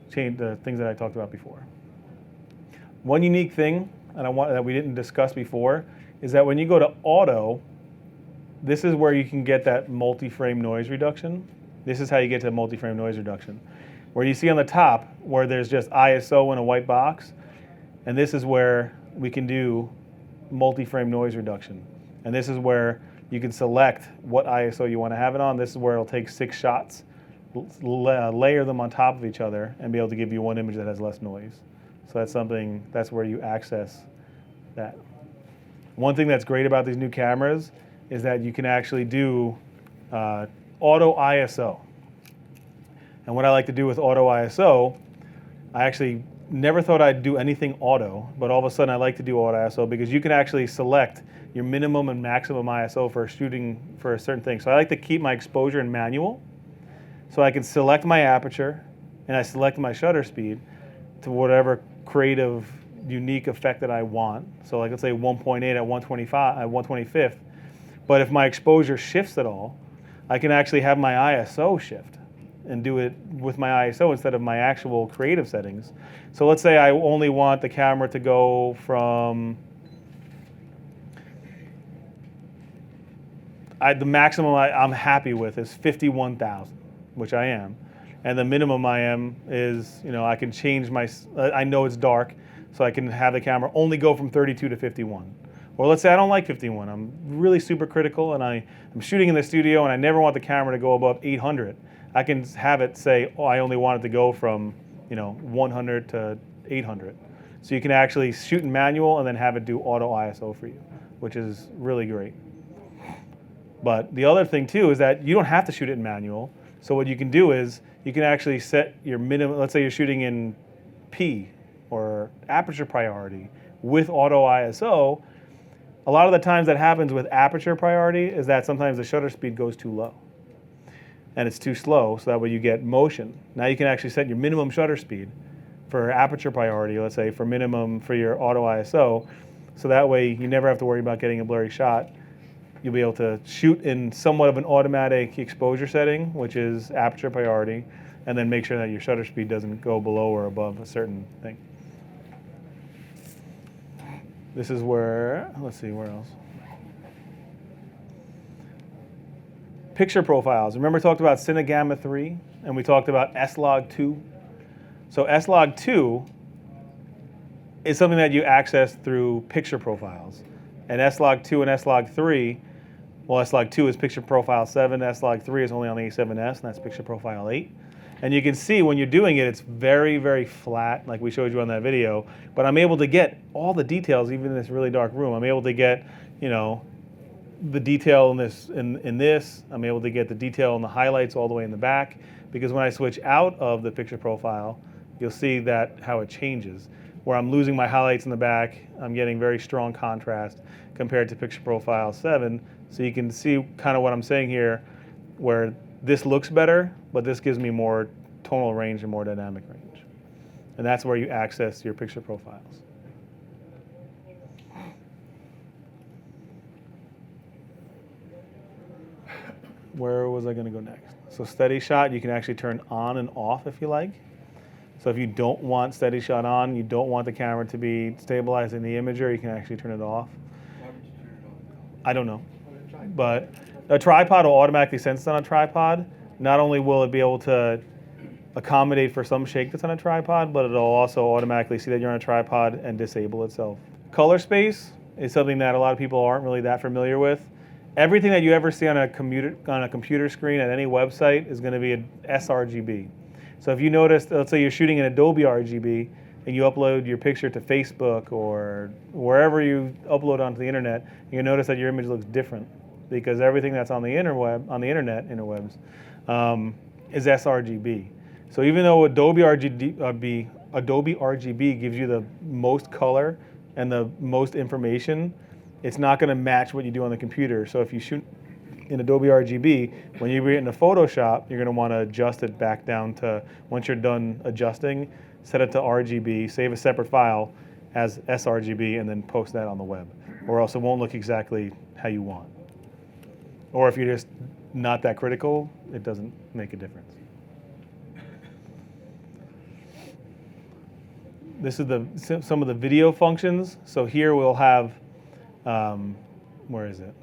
things that I talked about before. One unique thing that we didn't discuss before is that when you go to auto, this is where you can get that multi-frame noise reduction. This is how you get to multi-frame noise reduction. Where you see on the top where there's just ISO in a white box, and this is where we can do multi-frame noise reduction. And this is where you can select what ISO you want to have it on. This is where it'll take 6 shots, layer them on top of each other, and be able to give you one image that has less noise. So that's where you access that. One thing that's great about these new cameras is that you can actually do auto ISO. And what I like to do with auto ISO, I actually never thought I'd do anything auto, but all of a sudden I like to do auto ISO because you can actually select your minimum and maximum ISO for shooting for a certain thing. So I like to keep my exposure in manual, so I can select my aperture and I select my shutter speed to whatever creative, unique effect that I want. So like let's say 1.8 at 125 at 125th. But if my exposure shifts at all, I can actually have my ISO shift and do it with my ISO instead of my actual creative settings. So let's say I only want the camera to go from the maximum I'm happy with is 51,000, which I am. And the minimum I am is, I can change I know it's dark, so I can have the camera only go from 32 to 51. Or let's say I don't like 51. I'm really super critical and I'm shooting in the studio and I never want the camera to go above 800. I can have it say, I only want it to go from 100 to 800. So you can actually shoot in manual and then have it do auto ISO for you, which is really great. But the other thing too is that you don't have to shoot it in manual. So what you can do is you can actually set your minimum, let's say you're shooting in P or aperture priority with auto ISO. A lot of the times that happens with aperture priority is that sometimes the shutter speed goes too low and it's too slow, so that way you get motion. Now you can actually set your minimum shutter speed for aperture priority, let's say for minimum for your auto ISO, so that way you never have to worry about getting a blurry shot. You'll be able to shoot in somewhat of an automatic exposure setting, which is aperture priority, and then make sure that your shutter speed doesn't go below or above a certain thing. This is where, let's see, where else? Picture profiles. Remember we talked about Cine Gamma 3, and we talked about S-Log 2. So S-Log 2 is something that you access through picture profiles. And S-Log 2 and S-Log 3, well, S-Log 2 is picture profile 7, S-Log 3 is only on the A7S, and that's picture profile 8. And you can see when you're doing it, it's very, very flat, like we showed you on that video. But I'm able to get all the details, even in this really dark room. I'm able to get, the detail in this. I'm able to get the detail in the highlights all the way in the back. Because when I switch out of the picture profile, you'll see that how it changes. Where I'm losing my highlights in the back, I'm getting very strong contrast compared to picture profile 7. So you can see kind of what I'm saying here, where this looks better, but this gives me more tonal range and more dynamic range. And that's where you access your picture profiles. Where was I going to go next? So steady shot, you can actually turn on and off if you like. So if you don't want steady shot on, you don't want the camera to be stabilizing the imager, you can actually turn it off. Why would you turn it off? I don't know. But a tripod will automatically sense it's on a tripod. Not only will it be able to accommodate for some shake that's on a tripod, but it'll also automatically see that you're on a tripod and disable itself. Color space is something that a lot of people aren't really that familiar with. Everything that you ever see on a computer screen at any website is going to be an sRGB. So if you notice, let's say you're shooting in Adobe RGB and you upload your picture to Facebook or wherever you upload onto the internet, you'll notice that your image looks different because everything that's on the interwebs, is sRGB. So even though Adobe RGB gives you the most color and the most information, it's not going to match what you do on the computer. So if you shoot in Adobe RGB, when you bring it into Photoshop, you're going to want to adjust it back down to, once you're done adjusting, set it to RGB, save a separate file as sRGB, and then post that on the web. Or else it won't look exactly how you want. Or if you're just not that critical, it doesn't make a difference. This is some of the video functions. So here we'll have, where is it?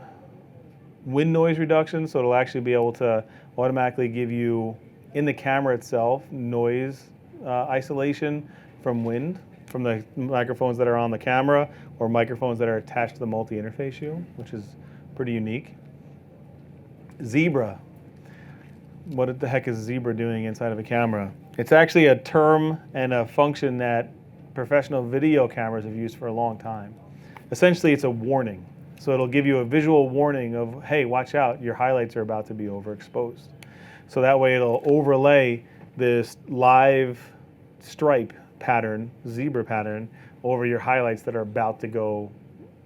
Wind noise reduction, so it'll actually be able to automatically give you, in the camera itself, noise isolation from wind, from the microphones that are on the camera or microphones that are attached to the multi-interface shoe, which is pretty unique. Zebra. What the heck is Zebra doing inside of a camera? It's actually a term and a function that professional video cameras have used for a long time. Essentially, it's a warning. So it'll give you a visual warning of, hey, watch out, your highlights are about to be overexposed. So that way it'll overlay this live stripe pattern, zebra pattern, over your highlights that are about to go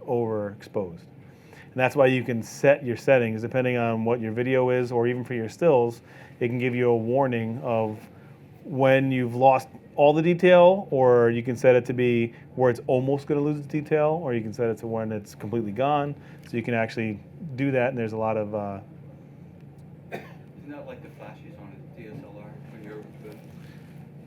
overexposed. And that's why you can set your settings, depending on what your video is, or even for your stills, it can give you a warning of when you've lost all the detail, or you can set it to be where it's almost going to lose its detail, or you can set it to when it's completely gone. So you can actually do that, and there's a lot of Isn't that like the flashes on a DSLR when you're good?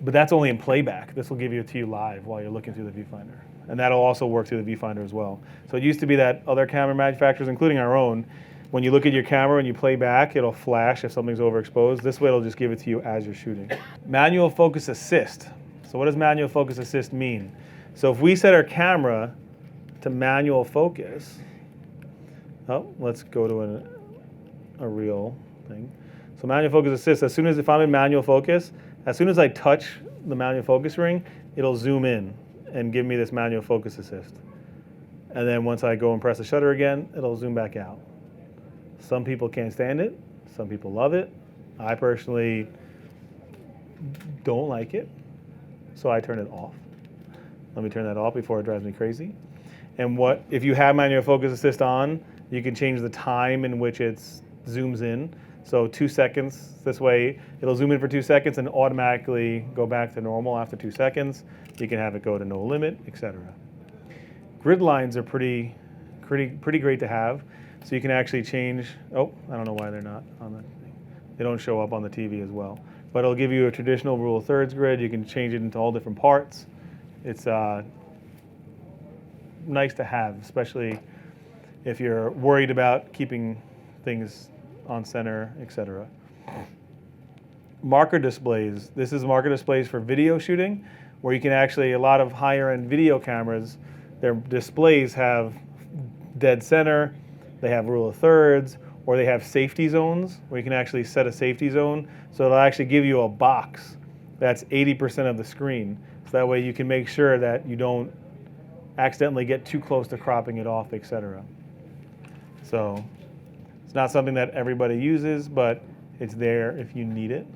but that's only in playback. This will give it to you live while you're looking through the viewfinder. And that'll also work through the viewfinder as well. So it used to be that other camera manufacturers, including our own, when you look at your camera and you play back, it'll flash if something's overexposed. This way it'll just give it to you as you're shooting. Manual focus assist. So what does manual focus assist mean? So if we set our camera to manual focus, let's go to a real thing. So manual focus assist, as soon as, if I'm in manual focus, as soon as I touch the manual focus ring, it'll zoom in and give me this manual focus assist. And then once I go and press the shutter again, it'll zoom back out. Some people can't stand it. Some people love it. I personally don't like it, so I turn it off. Let me turn that off before it drives me crazy. And if you have manual focus assist on, you can change the time in which it zooms in. So 2 seconds, this way it'll zoom in for 2 seconds and automatically go back to normal after 2 seconds. You can have it go to no limit, etc. Grid lines are pretty great to have. So you can actually change, I don't know why they're not on the thing. They don't show up on the TV as well. But it'll give you a traditional rule of thirds grid. You can change it into all different parts. It's nice to have, especially if you're worried about keeping things on center, etc. Marker displays. This is marker displays for video shooting, where you can actually, a lot of higher end video cameras, their displays have dead center, they have rule of thirds, or they have safety zones, where you can actually set a safety zone. So it'll actually give you a box that's 80% of the screen. So that way you can make sure that you don't accidentally get too close to cropping it off, etc. So it's not something that everybody uses, but it's there if you need it.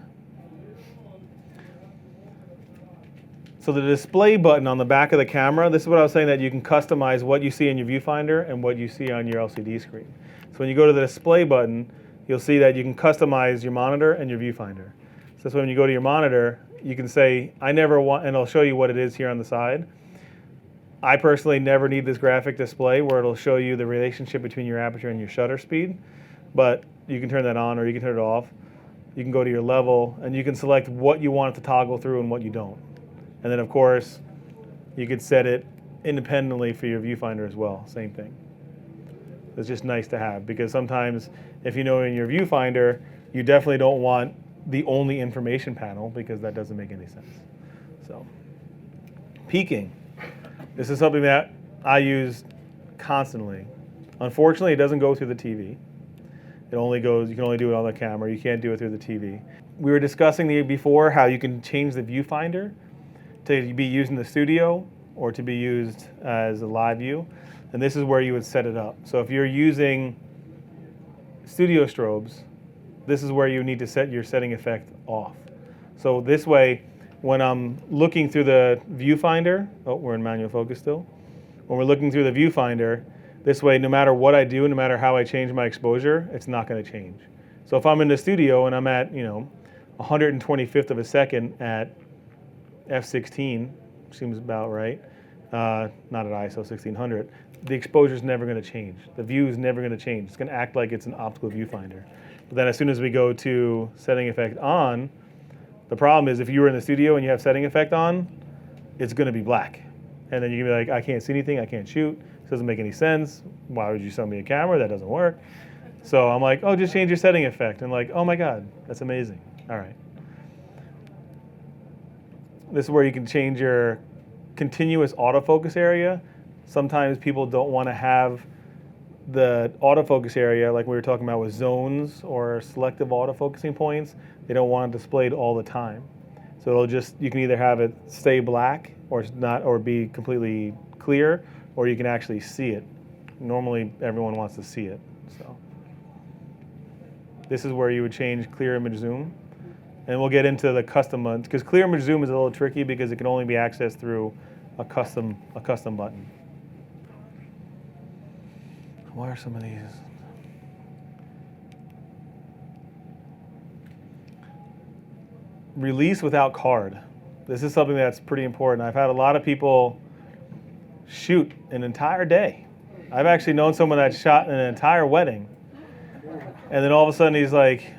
So the display button on the back of the camera, this is what I was saying, that you can customize what you see in your viewfinder and what you see on your LCD screen. So when you go to the display button, you'll see that you can customize your monitor and your viewfinder. So that's when you go to your monitor, you can say, I never want, and I'll show you what it is here on the side. I personally never need this graphic display where it'll show you the relationship between your aperture and your shutter speed, but you can turn that on or you can turn it off. You can go to your level and you can select what you want it to toggle through and what you don't. And then of course, you could set it independently for your viewfinder as well, same thing. It's just nice to have, because sometimes if you know in your viewfinder, you definitely don't want the only information panel, because that doesn't make any sense. So, peaking. This is something that I use constantly. Unfortunately, it doesn't go through the TV. It only goes, you can only do it on the camera. You can't do it through the TV. We were discussing before how you can change the viewfinder to be used in the studio or to be used as a live view. And this is where you would set it up. So if you're using studio strobes, this is where you need to set your setting effect off. So this way, when I'm looking through the viewfinder, we're in manual focus still. When we're looking through the viewfinder, this way, no matter what I do, no matter how I change my exposure, it's not going to change. So if I'm in the studio and I'm at, 125th of a second at f16, seems about right, not at ISO 1600, the exposure is never going to change. The view is never going to change. It's going to act like it's an optical viewfinder. But then as soon as we go to setting effect on, the problem is if you were in the studio and you have setting effect on, it's going to be black. And then you're going to be like, I can't see anything, I can't shoot. This doesn't make any sense. Why would you sell me a camera? That doesn't work. So I'm like, just change your setting effect. And like, oh my God, that's amazing. All right. This is where you can change your continuous autofocus area. Sometimes people don't want to have the autofocus area like we were talking about with zones or selective autofocusing points. They don't want it displayed all the time. So it'll just, you can either have it stay black or not, or be completely clear, or you can actually see it. Normally everyone wants to see it. So this is where you would change clear image zoom. And we'll get into the custom ones, because clear image zoom is a little tricky because it can only be accessed through a custom button. Why are some of these? release without card. This is something that's pretty important. I've had a lot of people shoot an entire day. I've actually known someone that shot an entire wedding, and then all of a sudden he's like,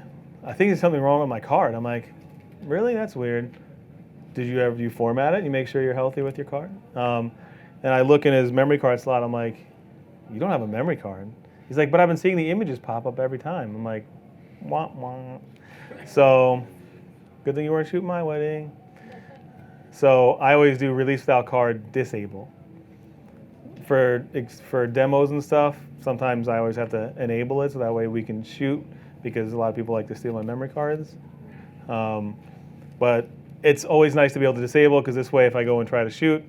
I think there's something wrong with my card. I'm like, really? That's weird. Did you ever format it? You make sure you're healthy with your card? And I look in his memory card slot. I'm like, you don't have a memory card. He's like, but I've been seeing the images pop up every time. I'm like, wah, wah. So good thing you weren't shooting my wedding. So I always do release without card, disable. For demos and stuff, sometimes I always have to enable it so that way we can shoot, because a lot of people like to steal my memory cards. But it's always nice to be able to disable, because this way if I go and try to shoot,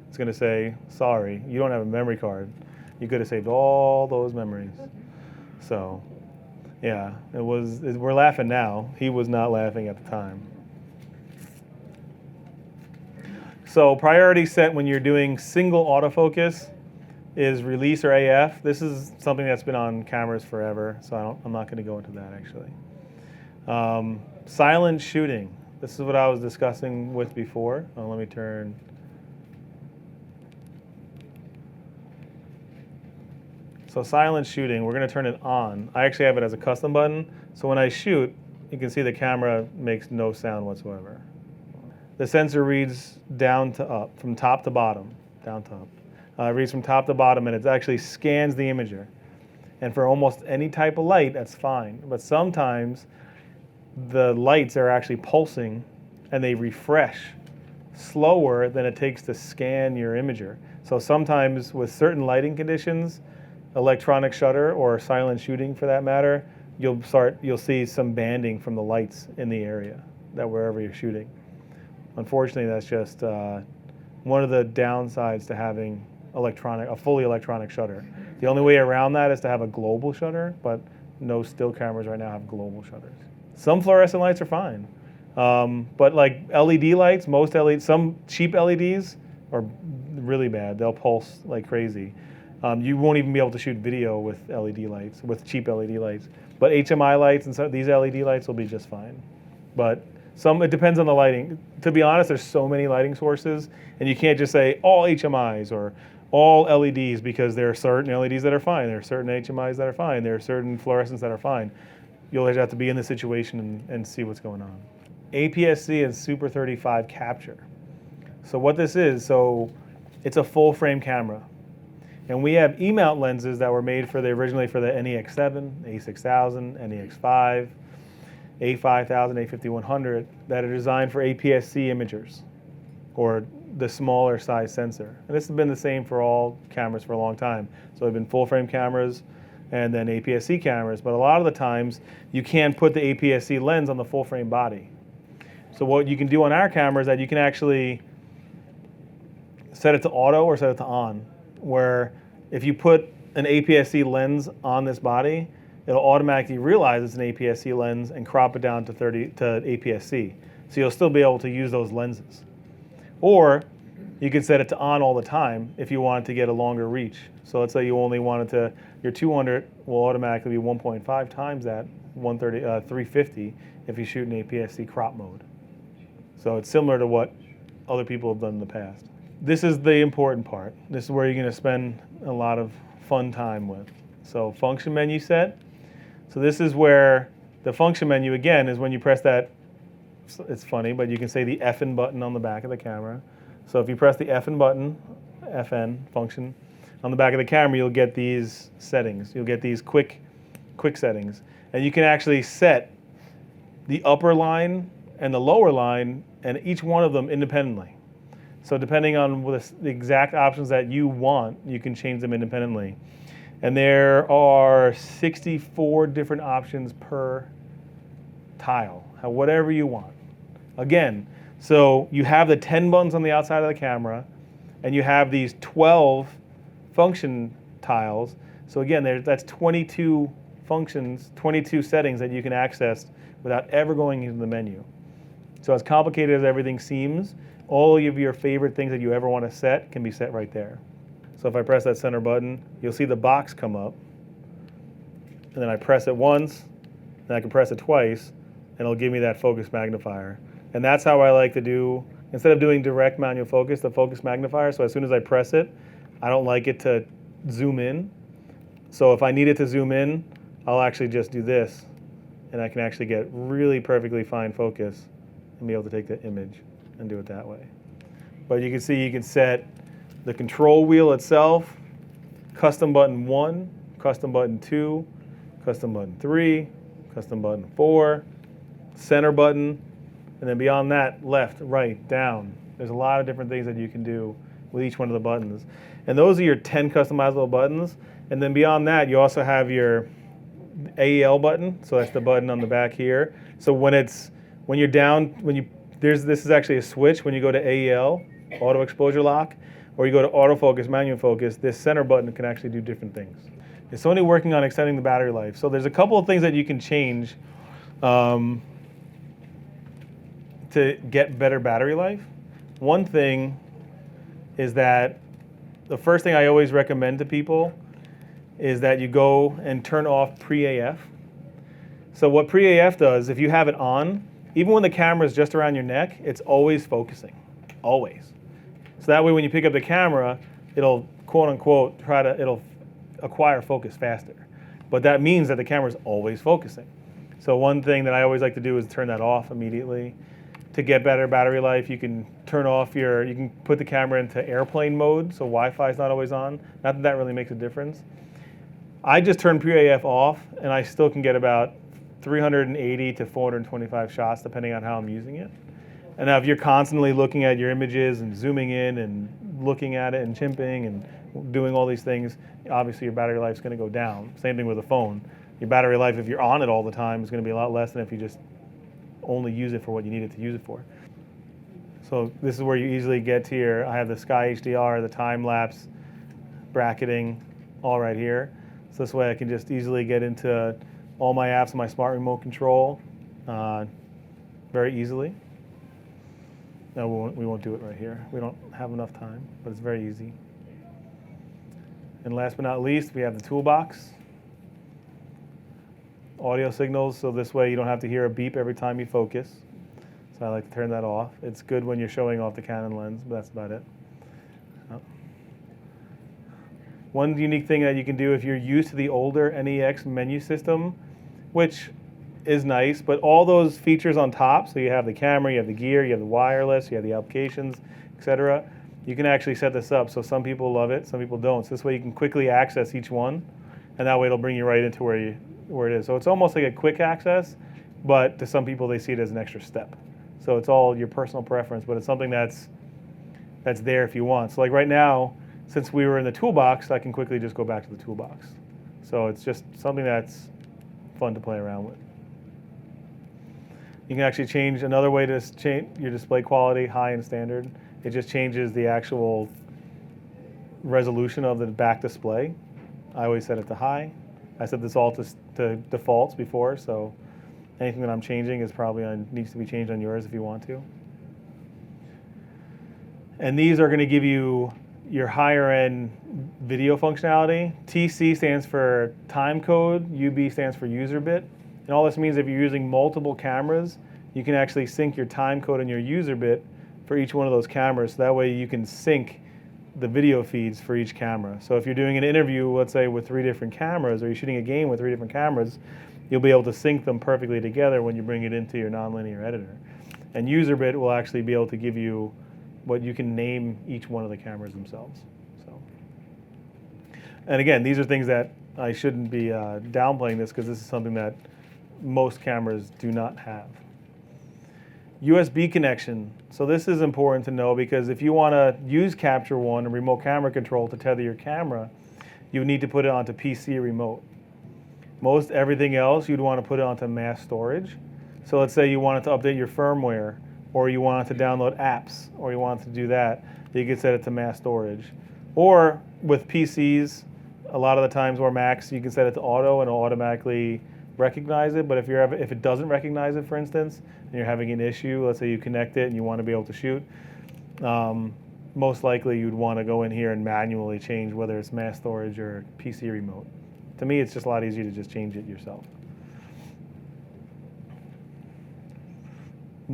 it's going to say, sorry, you don't have a memory card. You could have saved all those memories. So yeah, we're laughing now. He was not laughing at the time. So priority set when you're doing single autofocus is release or AF. This is something that's been on cameras forever, so I'm not going to go into that actually. Silent shooting. This is what I was discussing with before. Let me turn. So silent shooting, we're going to turn it on. I actually have it as a custom button, so when I shoot, you can see the camera makes no sound whatsoever. The sensor reads down to up, from top to bottom, down to up. It reads from top to bottom, and it actually scans the imager. And for almost any type of light, that's fine. But sometimes the lights are actually pulsing, and they refresh slower than it takes to scan your imager. So sometimes with certain lighting conditions, electronic shutter or silent shooting for that matter, you'll see some banding from the lights in the area that wherever you're shooting. Unfortunately, that's just one of the downsides to having a fully electronic shutter. The only way around that is to have a global shutter, but no still cameras right now have global shutters. Some fluorescent lights are fine, but like LED lights, some cheap LEDs are really bad. They'll pulse like crazy. You won't even be able to shoot video with LED lights, with cheap LED lights. But HMI lights and these LED lights will be just fine. But it depends on the lighting. To be honest, there's so many lighting sources, and you can't just say all HMIs or all LEDs, because there are certain LEDs that are fine. There are certain HMIs that are fine. There are certain fluorescents that are fine. You'll have to be in the situation and see what's going on. APS-C and Super 35 capture. So what this is, it's a full frame camera. And we have E-mount lenses that were made originally for the NEX7, A6000, NEX5, A5000, A5100 that are designed for APS-C imagers, or the smaller size sensor. And this has been the same for all cameras for a long time. So they've been full frame cameras and then APS-C cameras, but a lot of the times you can't put the APS-C lens on the full frame body. So what you can do on our camera is that you can actually set it to auto or set it to on, where if you put an APS-C lens on this body, it'll automatically realize it's an APS-C lens and crop it down to APS-C. So you'll still be able to use those lenses. Or you could set it to on all the time if you wanted to get a longer reach. So let's say you only wanted your 200 will automatically be 1.5 times that, 350 if you shoot in APS-C crop mode. So it's similar to what other people have done in the past. This is the important part. This is where you're going to spend a lot of fun time with. So function menu set. So this is where the function menu, again, is when you press that, it's funny, but you can say the FN button on the back of the camera. So if you press the FN button, FN function, on the back of the camera, you'll get these settings. You'll get these quick settings. And you can actually set the upper line and the lower line, and each one of them independently. So depending on the exact options that you want, you can change them independently. And there are 64 different options per tile, whatever you want. Again, so you have the 10 buttons on the outside of the camera, and you have these 12 function tiles. So again, that's 22 functions, 22 settings that you can access without ever going into the menu. So as complicated as everything seems, all of your favorite things that you ever want to set can be set right there. So if I press that center button, you'll see the box come up. And then I press it once, and I can press it twice, and it'll give me that focus magnifier. And that's how I like to do, instead of doing direct manual focus, the focus magnifier. So as soon as I press it, I don't like it to zoom in. So if I need it to zoom in, I'll actually just do this, and I can actually get really perfectly fine focus and be able to take the image and do it that way. But you can see you can set the control wheel itself, custom button 1, custom button 2, custom button 3, custom button 4, center button, and then beyond that, left, right, down. There's a lot of different things that you can do with each one of the buttons. And those are your 10 customizable buttons. And then beyond that, you also have your AEL button. So that's the button on the back here. So when you're down, this is actually a switch. When you go to AEL, auto exposure lock, or you go to autofocus, manual focus, this center button can actually do different things. It's Sony working on extending the battery life. So there's a couple of things that you can change to get better battery life. One thing is that the first thing I always recommend to people is that you go and turn off pre-AF. So what pre-AF does, if you have it on, even when the camera is just around your neck, it's always focusing, always. So that way when you pick up the camera, it'll quote unquote it'll acquire focus faster. But that means that the camera's always focusing. So one thing that I always like to do is turn that off immediately. To get better battery life, you can you can put the camera into airplane mode, so Wi-Fi is not always on. Not that that really makes a difference. I just turn pre-AF off, and I still can get about 380 to 425 shots, depending on how I'm using it. And now if you're constantly looking at your images and zooming in and looking at it and chimping and doing all these things, obviously your battery life is going to go down. Same thing with a phone. Your battery life, if you're on it all the time, is going to be a lot less than if you just only use it for what you need it to use it for. So this is where you easily get to I have the Sky HDR, the time lapse, bracketing, all right here. So this way I can just easily get into all my apps on my smart remote control very easily. No, we won't do it right here. We don't have enough time, but it's very easy. And last but not least, we have the toolbox. Audio signals, so this way you don't have to hear a beep every time you focus. So I like to turn that off. It's good when you're showing off the Canon lens, but that's about it. One unique thing that you can do if you're used to the older NEX menu system, which is nice, but all those features on top, so you have the camera, you have the gear, you have the wireless, you have the applications, etc. You can actually set this up, so some people love it, some people don't. So this way you can quickly access each one, and that way it'll bring you right into where it is. So it's almost like a quick access, but to some people they see it as an extra step. So it's all your personal preference, but it's something that's there if you want. So like right now, since we were in the toolbox, I can quickly just go back to the toolbox. So it's just something that's fun to play around with. You can actually change another way to change your display quality, high and standard. It just changes the actual resolution of the back display. I always set it to high. I set this all to defaults before, so anything that I'm changing is probably needs to be changed on yours if you want to. And these are going to give you your higher end video functionality. TC stands for time code, UB stands for user bit. And all this means if you're using multiple cameras, you can actually sync your time code and your user bit for each one of those cameras. So that way you can sync the video feeds for each camera. So if you're doing an interview, let's say with 3 different cameras, or you're shooting a game with 3 different cameras, you'll be able to sync them perfectly together when you bring it into your nonlinear editor. And user bit will actually be able to give you what you can name each one of the cameras themselves. So, and again, these are things that I shouldn't be downplaying this, because this is something that most cameras do not have. USB connection. So this is important to know, because if you want to use Capture One and remote camera control to tether your camera, you need to put it onto PC remote. Most everything else you'd want to put it onto mass storage. So let's say you wanted to update your firmware, or you wanted to download apps, or you wanted to do that, you could set it to mass storage. Or with PCs, a lot of the times, or Macs, you can set it to auto and it'll automatically recognize it. But if it doesn't recognize it, for instance, and you're having an issue, let's say you connect it and you want to be able to shoot, most likely you'd want to go in here and manually change whether it's mass storage or PC remote. To me, it's just a lot easier to just change it yourself.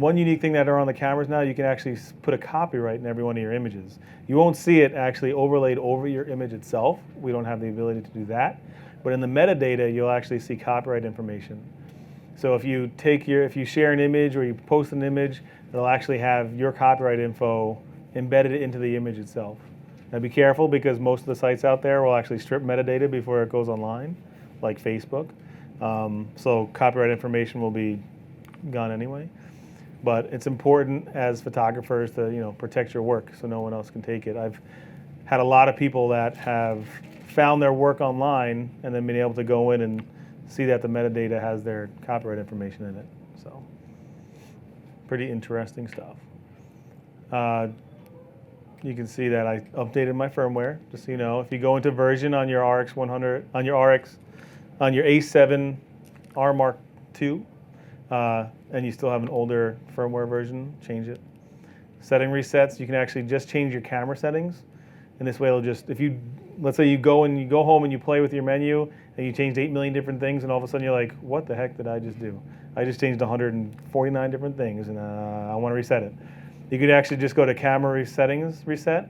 one unique thing that are on the cameras now, you can actually put a copyright in every one of your images. You won't see it actually overlaid over your image itself. We don't have the ability to do that. But in the metadata, you'll actually see copyright information. So if you share an image or you post an image, it'll actually have your copyright info embedded into the image itself. Now be careful, because most of the sites out there will actually strip metadata before it goes online, like Facebook. So copyright information will be gone anyway. But it's important as photographers to protect your work so no one else can take it. I've had a lot of people that have found their work online and then been able to go in and see that the metadata has their copyright information in it. So pretty interesting stuff. You can see that I updated my firmware, just so you know. If you go into version on your RX100, on your A7 R Mark II, and you still have an older firmware version, change it. Setting resets, you can actually just change your camera settings. And this way it'll just, let's say you go home and you play with your menu and you changed 8 million different things, and all of a sudden you're like, what the heck did I just do? I just changed 149 different things, and I want to reset it. You could actually just go to camera settings, reset.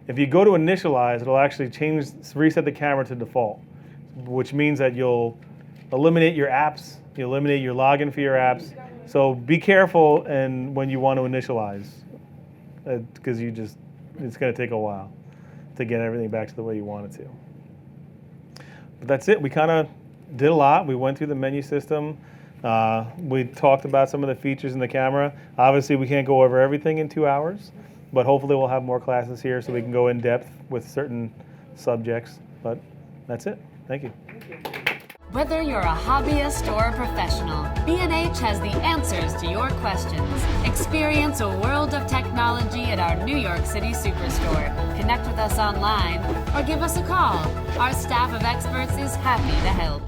If you go to initialize, it'll actually reset the camera to default, which means that you'll eliminate your apps, you eliminate your login for your apps. So be careful when you want to initialize, because it's going to take a while to get everything back to the way you want it to. But that's it. We kind of did a lot. We went through the menu system. We talked about some of the features in the camera. Obviously, we can't go over everything in 2 hours, but hopefully we'll have more classes here so we can go in depth with certain subjects. But that's it. Thank you. Whether you're a hobbyist or a professional, B&H has the answers to your questions. Experience a world of technology at our New York City Superstore. Connect with us online or give us a call. Our staff of experts is happy to help.